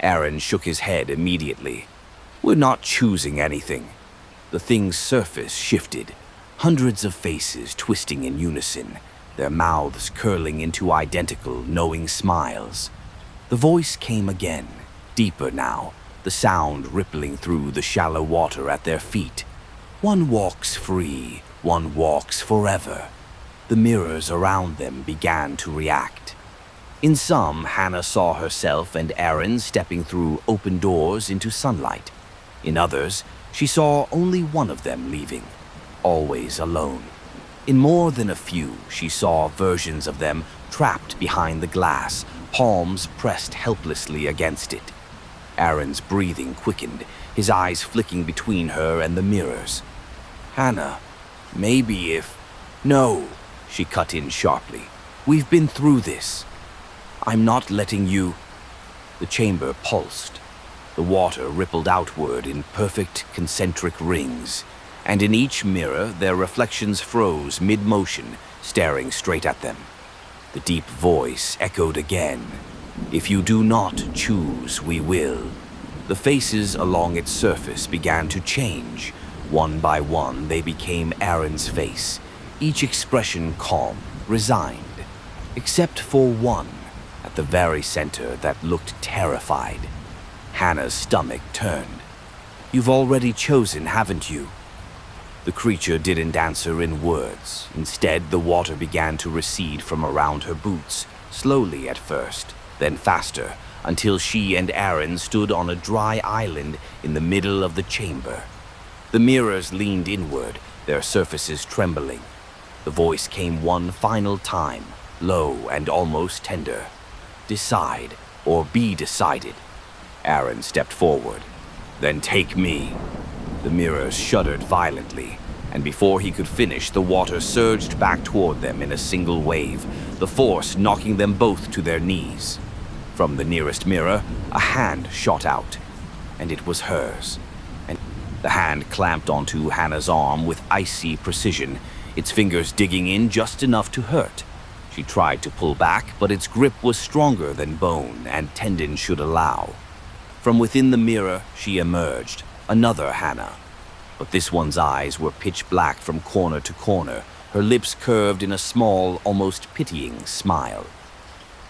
Aaron shook his head immediately. We're not choosing anything. The thing's surface shifted, hundreds of faces twisting in unison, their mouths curling into identical, knowing smiles. The voice came again, deeper now, the sound rippling through the shallow water at their feet. One walks free, one walks forever. The mirrors around them began to react. In some, Hannah saw herself and Aaron stepping through open doors into sunlight. In others, she saw only one of them leaving, always alone. In more than a few, she saw versions of them trapped behind the glass, palms pressed helplessly against it. Aaron's breathing quickened, his eyes flicking between her and the mirrors. Hannah, maybe if... No, she cut in sharply. We've been through this. I'm not letting you... The chamber pulsed. The water rippled outward in perfect concentric rings, and in each mirror their reflections froze mid-motion, staring straight at them. The deep voice echoed again. If you do not choose, we will. The faces along its surface began to change. One by one, they became Aaron's face, each expression calm, resigned, except for one, at the very center, that looked terrified. Hannah's stomach turned. You've already chosen, haven't you? The creature didn't answer in words. Instead, the water began to recede from around her boots, slowly at first, then faster, until she and Aaron stood on a dry island in the middle of the chamber. The mirrors leaned inward, their surfaces trembling. The voice came one final time, low and almost tender. Decide, or be decided. Aaron stepped forward. Then take me. The mirrors shuddered violently, and before he could finish, the water surged back toward them in a single wave, the force knocking them both to their knees. From the nearest mirror, a hand shot out, and it was hers. And the hand clamped onto Hannah's arm with icy precision, its fingers digging in just enough to hurt. She tried to pull back, but its grip was stronger than bone and tendon should allow. From within the mirror, she emerged, another Hannah. But this one's eyes were pitch black from corner to corner, her lips curved in a small, almost pitying smile.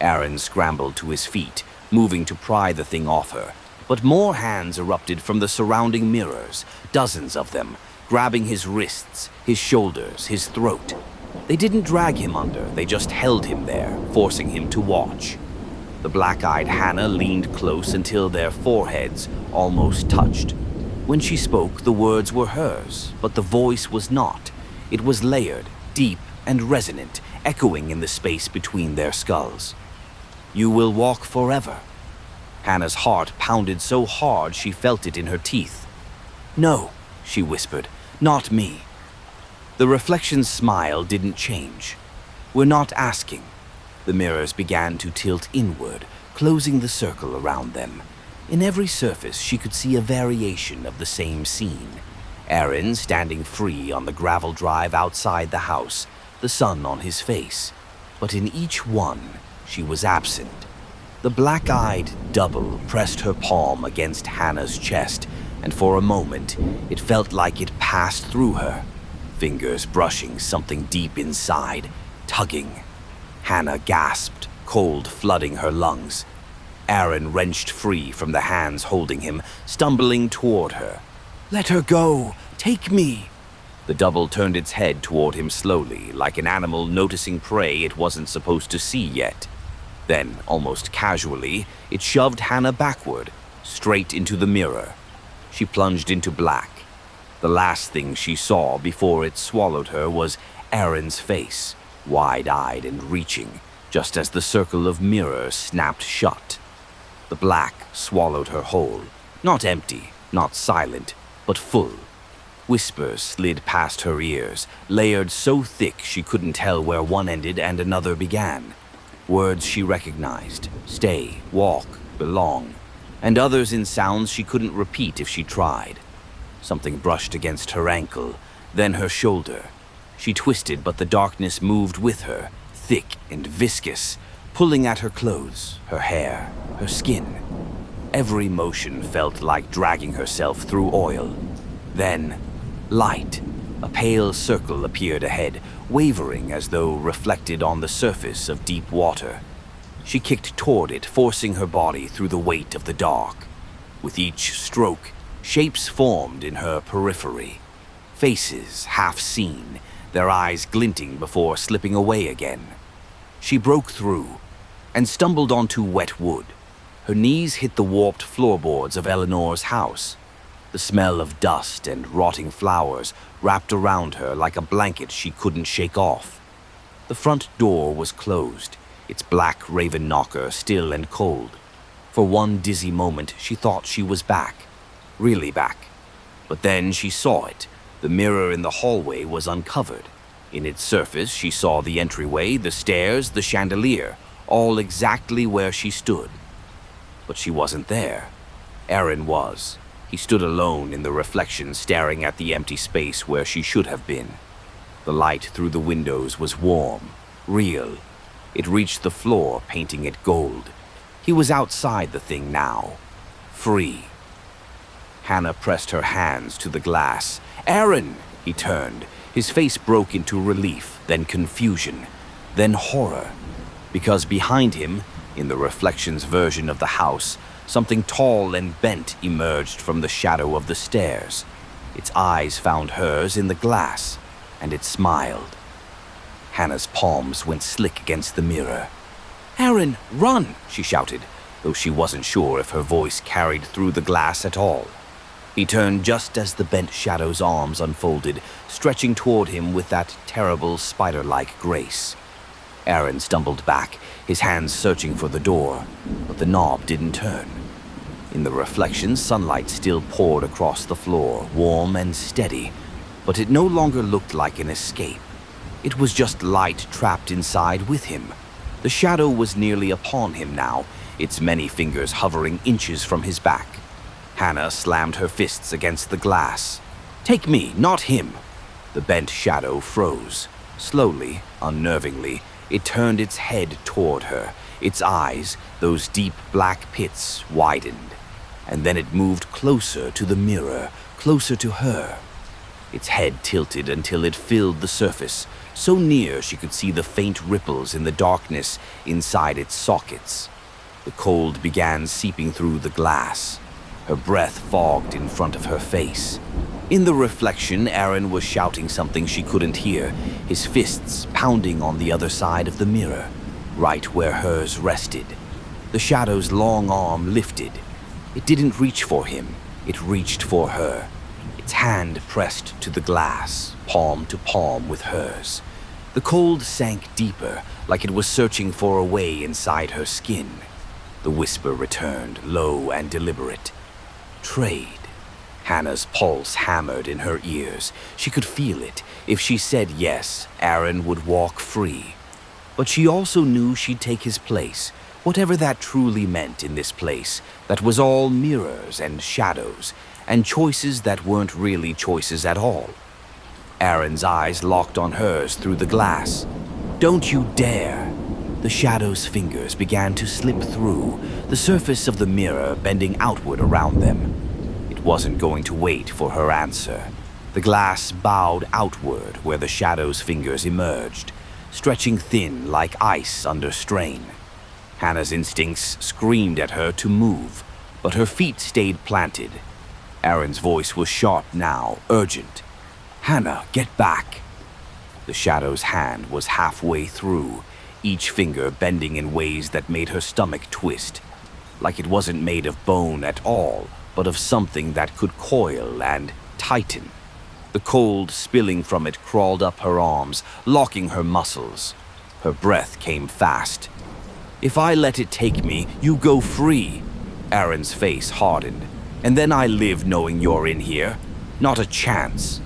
Aaron scrambled to his feet, moving to pry the thing off her, but more hands erupted from the surrounding mirrors, dozens of them, grabbing his wrists, his shoulders, his throat. They didn't drag him under, they just held him there, forcing him to watch. The black-eyed Hannah leaned close until their foreheads almost touched. When she spoke, the words were hers, but the voice was not. It was layered, deep, and resonant, echoing in the space between their skulls. You will walk forever. Hannah's heart pounded so hard she felt it in her teeth. No, she whispered, not me. The reflection's smile didn't change. We're not asking. The mirrors began to tilt inward, closing the circle around them. In every surface, she could see a variation of the same scene. Aaron standing free on the gravel drive outside the house, the sun on his face. But in each one, she was absent. The black-eyed double pressed her palm against Hannah's chest, and for a moment, it felt like it passed through her. Fingers brushing something deep inside, tugging. Hannah gasped, cold flooding her lungs. Aaron wrenched free from the hands holding him, stumbling toward her. Let her go! Take me! The double turned its head toward him slowly, like an animal noticing prey it wasn't supposed to see yet. Then, almost casually, it shoved Hannah backward, straight into the mirror. She plunged into black. The last thing she saw before it swallowed her was Aaron's face, wide-eyed and reaching, just as the circle of mirror snapped shut. The black swallowed her whole, not empty, not silent, but full. Whispers slid past her ears, layered so thick she couldn't tell where one ended and another began. Words she recognized: stay, walk, belong, and others in sounds she couldn't repeat if she tried. Something brushed against her ankle, then her shoulder. She twisted, but the darkness moved with her, thick and viscous, pulling at her clothes, her hair, her skin. Every motion felt like dragging herself through oil. Then, light. A pale circle appeared ahead, wavering as though reflected on the surface of deep water. She kicked toward it, forcing her body through the weight of the dark. With each stroke, shapes formed in her periphery. Faces half seen, their eyes glinting before slipping away again. She broke through and stumbled onto wet wood. Her knees hit the warped floorboards of Eleanor's house. The smell of dust and rotting flowers wrapped around her like a blanket she couldn't shake off. The front door was closed, its black raven knocker still and cold. For one dizzy moment, she thought she was back. Really back. But then she saw it. The mirror in the hallway was uncovered. In its surface, she saw the entryway, the stairs, the chandelier, all exactly where she stood. But she wasn't there. Aaron was. He stood alone in the reflection, staring at the empty space where she should have been. The light through the windows was warm, real. It reached the floor, painting it gold. He was outside the thing now, free. Hannah pressed her hands to the glass. "Aaron!" He turned. His face broke into relief, then confusion, then horror. Because behind him, in the reflection's version of the house, something tall and bent emerged from the shadow of the stairs. Its eyes found hers in the glass, and it smiled. Hannah's palms went slick against the mirror. "Aaron, run!" she shouted, though she wasn't sure if her voice carried through the glass at all. He turned just as the bent shadow's arms unfolded, stretching toward him with that terrible spider-like grace. Aaron stumbled back, his hands searching for the door, but the knob didn't turn. In the reflection, sunlight still poured across the floor, warm and steady, but it no longer looked like an escape. It was just light trapped inside with him. The shadow was nearly upon him now, its many fingers hovering inches from his back. Hannah slammed her fists against the glass. "Take me, not him!" The bent shadow froze. Slowly, unnervingly, it turned its head toward her. Its eyes, those deep black pits, widened. And then it moved closer to the mirror, closer to her. Its head tilted until it filled the surface, so near she could see the faint ripples in the darkness inside its sockets. The cold began seeping through the glass. Her breath fogged in front of her face. In the reflection, Aaron was shouting something she couldn't hear, his fists pounding on the other side of the mirror, right where hers rested. The shadow's long arm lifted. It didn't reach for him, it reached for her. Its hand pressed to the glass, palm to palm with hers. The cold sank deeper, like it was searching for a way inside her skin. The whisper returned, low and deliberate. "Trade." Hannah's pulse hammered in her ears. She could feel it. If she said yes, Aaron would walk free. But she also knew she'd take his place, whatever that truly meant in this place that was all mirrors and shadows, and choices that weren't really choices at all. Aaron's eyes locked on hers through the glass. "Don't you dare!" The shadow's fingers began to slip through, the surface of the mirror bending outward around them. It wasn't going to wait for her answer. The glass bowed outward where the shadow's fingers emerged, stretching thin like ice under strain. Hannah's instincts screamed at her to move, but her feet stayed planted. Aaron's voice was sharp now, urgent. "Hannah, get back!" The shadow's hand was halfway through, each finger bending in ways that made her stomach twist, like it wasn't made of bone at all, but of something that could coil and tighten. The cold spilling from it crawled up her arms, locking her muscles. Her breath came fast. "If I let it take me, you go free." Aaron's face hardened. "And then I live knowing you're in here? Not a chance."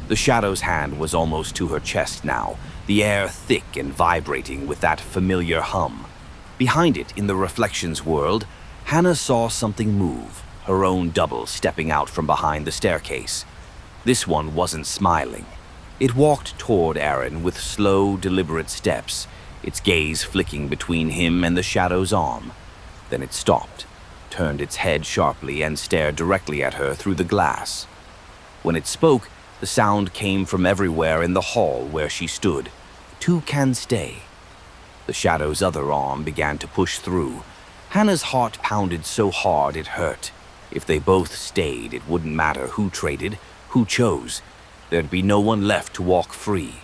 The shadow's hand was almost to her chest now, the air thick and vibrating with that familiar hum. Behind it, in the reflections world, Hannah saw something move, her own double stepping out from behind the staircase. This one wasn't smiling. It walked toward Aaron with slow, deliberate steps, its gaze flicking between him and the shadow's arm. Then it stopped, turned its head sharply, and stared directly at her through the glass. When it spoke, the sound came from everywhere in the hall where she stood. "Two can stay." The shadow's other arm began to push through. Hannah's heart pounded so hard it hurt. If they both stayed, it wouldn't matter who traded, who chose. There'd be no one left to walk free.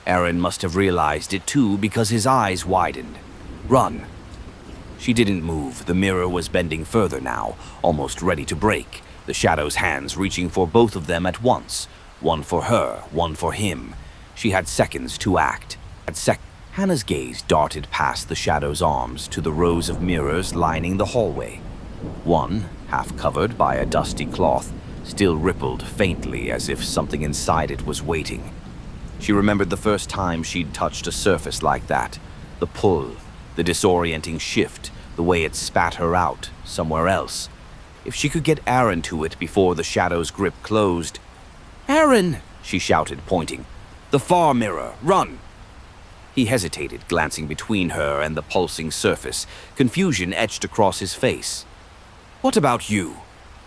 Aaron must have realized it too, because his eyes widened. "Run." She didn't move. The mirror was bending further now, almost ready to break, the shadow's hands reaching for both of them at once. One for her, one for him. She had seconds to act. Hannah's gaze darted past the shadow's arms to the rows of mirrors lining the hallway. One, half covered by a dusty cloth, still rippled faintly as if something inside it was waiting. She remembered the first time she'd touched a surface like that. The pull, the disorienting shift, the way it spat her out, somewhere else. If she could get Aaron to it before the shadow's grip closed. "Aaron!" she shouted, pointing. "The far mirror! Run!" He hesitated, glancing between her and the pulsing surface, confusion etched across his face. "What about you?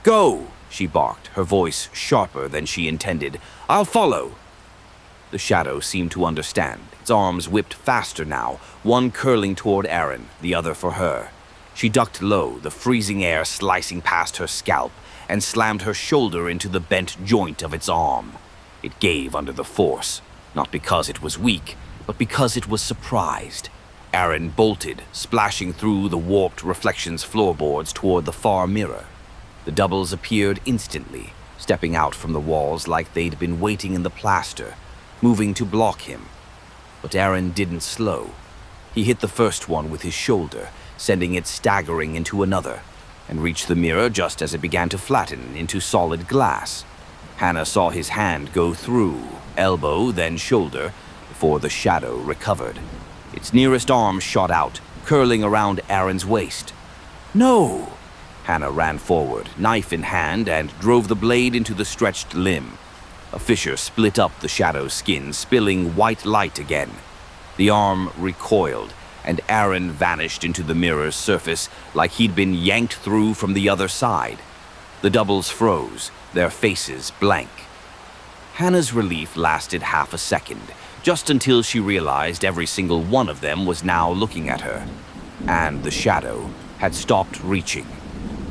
Go!" she barked, her voice sharper than she intended. "I'll follow." The shadow seemed to understand. Its arms whipped faster now, one curling toward Aaron, the other for her. She ducked low, the freezing air slicing past her scalp, and slammed her shoulder into the bent joint of its arm. It gave under the force, not because it was weak, but because it was surprised. Aaron bolted, splashing through the warped reflections floorboards toward the far mirror. The doubles appeared instantly, stepping out from the walls like they'd been waiting in the plaster, moving to block him. But Aaron didn't slow. He hit the first one with his shoulder, sending it staggering into another, and reached the mirror just as it began to flatten into solid glass. Hannah saw his hand go through, elbow, then shoulder, before the shadow recovered. Its nearest arm shot out, curling around Aaron's waist. "No!" Hannah ran forward, knife in hand, and drove the blade into the stretched limb. A fissure split up the shadow's skin, spilling white light again. The arm recoiled, and Aaron vanished into the mirror's surface like he'd been yanked through from the other side. The doubles froze, their faces blank. Hannah's relief lasted half a second, just until she realized every single one of them was now looking at her. And the shadow had stopped reaching.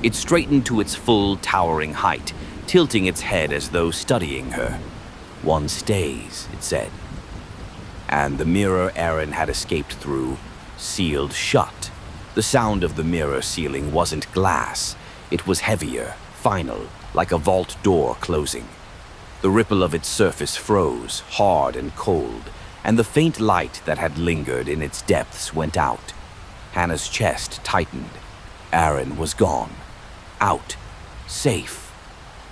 It straightened to its full, towering height, tilting its head as though studying her. "One stays," it said. And the mirror Aaron had escaped through sealed shut. The sound of the mirror sealing wasn't glass. It was heavier, final, like a vault door closing. The ripple of its surface froze, hard and cold, and the faint light that had lingered in its depths went out. Hannah's chest tightened. Aaron was gone. Out. Safe.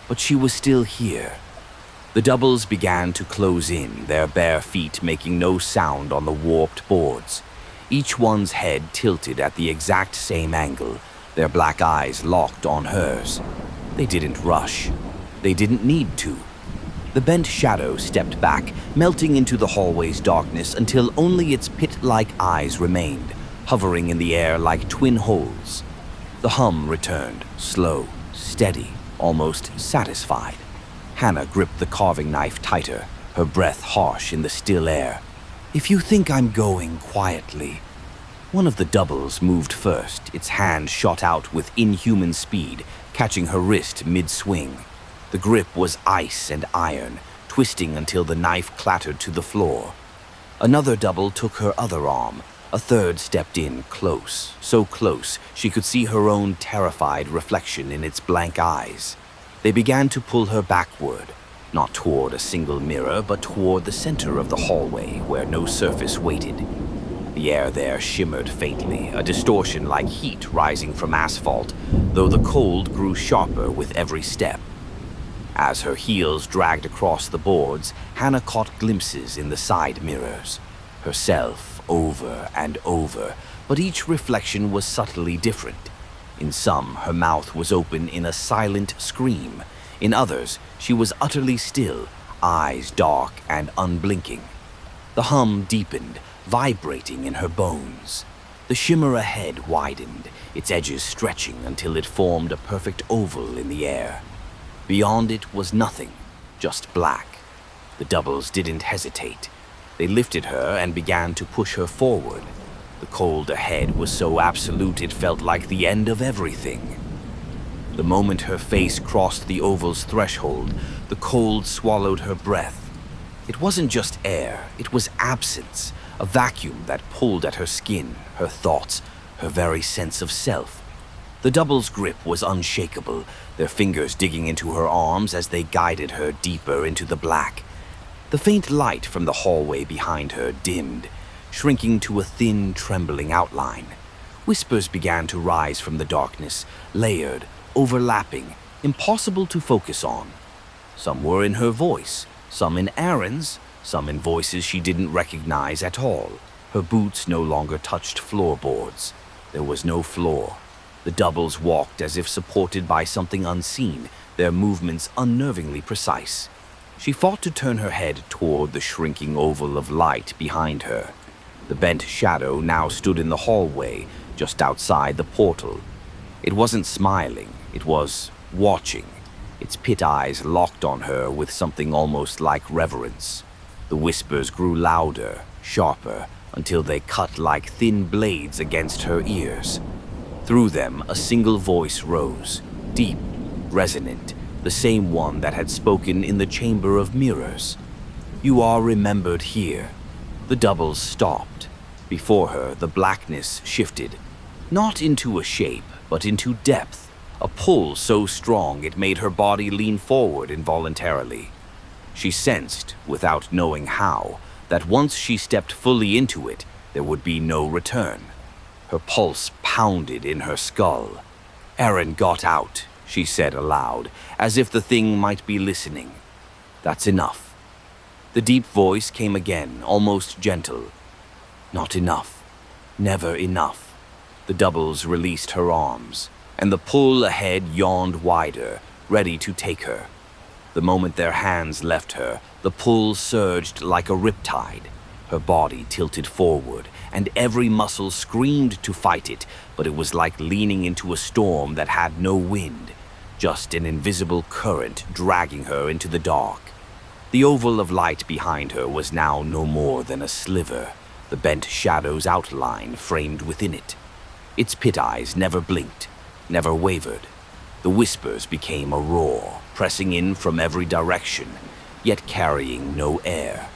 But she was still here. The doubles began to close in, their bare feet making no sound on the warped boards. Each one's head tilted at the exact same angle, their black eyes locked on hers. They didn't rush. They didn't need to. The bent shadow stepped back, melting into the hallway's darkness until only its pit-like eyes remained, hovering in the air like twin holes. The hum returned, slow, steady, almost satisfied. Hannah gripped the carving knife tighter, her breath harsh in the still air. "If you think I'm going quietly." One of the doubles moved first, its hand shot out with inhuman speed, catching her wrist mid-swing. The grip was ice and iron, twisting until the knife clattered to the floor. Another double took her other arm. A third stepped in close, so close she could see her own terrified reflection in its blank eyes. They began to pull her backward, not toward a single mirror, but toward the center of the hallway where no surface waited. The air there shimmered faintly, a distortion like heat rising from asphalt, though the cold grew sharper with every step. As her heels dragged across the boards, Hannah caught glimpses in the side mirrors. Herself over and over, but each reflection was subtly different. In some, her mouth was open in a silent scream. In others, she was utterly still, eyes dark and unblinking. The hum deepened, vibrating in her bones. The shimmer ahead widened, its edges stretching until it formed a perfect oval in the air. Beyond it was nothing, just black. The doubles didn't hesitate. They lifted her and began to push her forward. The cold ahead was so absolute it felt like the end of everything. The moment her face crossed the oval's threshold, the cold swallowed her breath. It wasn't just air, it was absence, a vacuum that pulled at her skin, her thoughts, her very sense of self. The double's grip was unshakable, their fingers digging into her arms as they guided her deeper into the black. The faint light from the hallway behind her dimmed, shrinking to a thin, trembling outline. Whispers began to rise from the darkness, layered, overlapping, impossible to focus on. Some were in her voice, some in Aaron's, some in voices she didn't recognize at all. Her boots no longer touched floorboards. There was no floor. The doubles walked as if supported by something unseen, their movements unnervingly precise. She fought to turn her head toward the shrinking oval of light behind her. The bent shadow now stood in the hallway, just outside the portal. It wasn't smiling, it was watching, its pit eyes locked on her with something almost like reverence. The whispers grew louder, sharper, until they cut like thin blades against her ears. Through them, a single voice rose, deep, resonant, the same one that had spoken in the Chamber of Mirrors. "You are remembered here." The doubles stopped. Before her, the blackness shifted, not into a shape, but into depth, a pull so strong it made her body lean forward involuntarily. She sensed, without knowing how, that once she stepped fully into it, there would be no return. Her pulse pounded in her skull. "Aaron got out," she said aloud, as if the thing might be listening. "That's enough." The deep voice came again, almost gentle. "Not enough. Never enough." The doubles released her arms, and the pull ahead yawned wider, ready to take her. The moment their hands left her, the pull surged like a riptide. Her body tilted forward, and every muscle screamed to fight it, but it was like leaning into a storm that had no wind, just an invisible current dragging her into the dark. The oval of light behind her was now no more than a sliver, the bent shadow's outline framed within it. Its pit eyes never blinked, never wavered. The whispers became a roar, pressing in from every direction, yet carrying no air.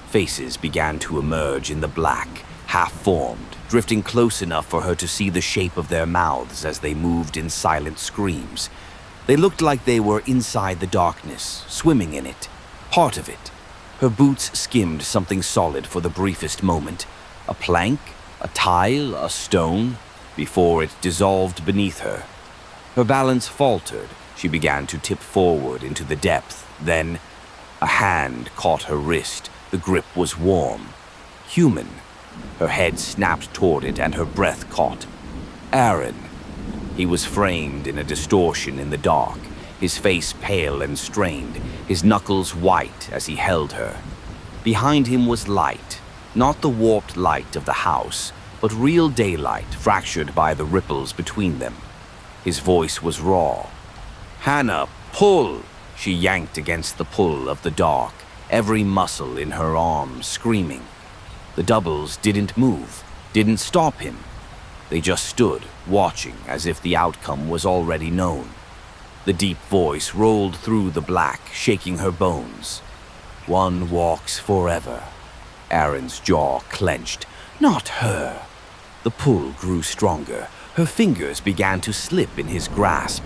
Faces began to emerge in the black, half-formed, drifting close enough for her to see the shape of their mouths as they moved in silent screams. They looked like they were inside the darkness, swimming in it, part of it. Her boots skimmed something solid for the briefest moment, a plank, a tile, a stone, before it dissolved beneath her. Her balance faltered. She began to tip forward into the depth. Then, a hand caught her wrist. The grip was warm, human. Her head snapped toward it and her breath caught. Aaron. He was framed in a distortion in the dark, his face pale and strained, his knuckles white as he held her. Behind him was light, not the warped light of the house, but real daylight fractured by the ripples between them. His voice was raw. "Hannah, pull!" She yanked against the pull of the dark, every muscle in her arms screaming. The doubles didn't move, didn't stop him. They just stood, watching as if the outcome was already known. The deep voice rolled through the black, shaking her bones. "One walks forever. Aaron's jaw clenched. Not her. The pull grew stronger. Her fingers began to slip in his grasp.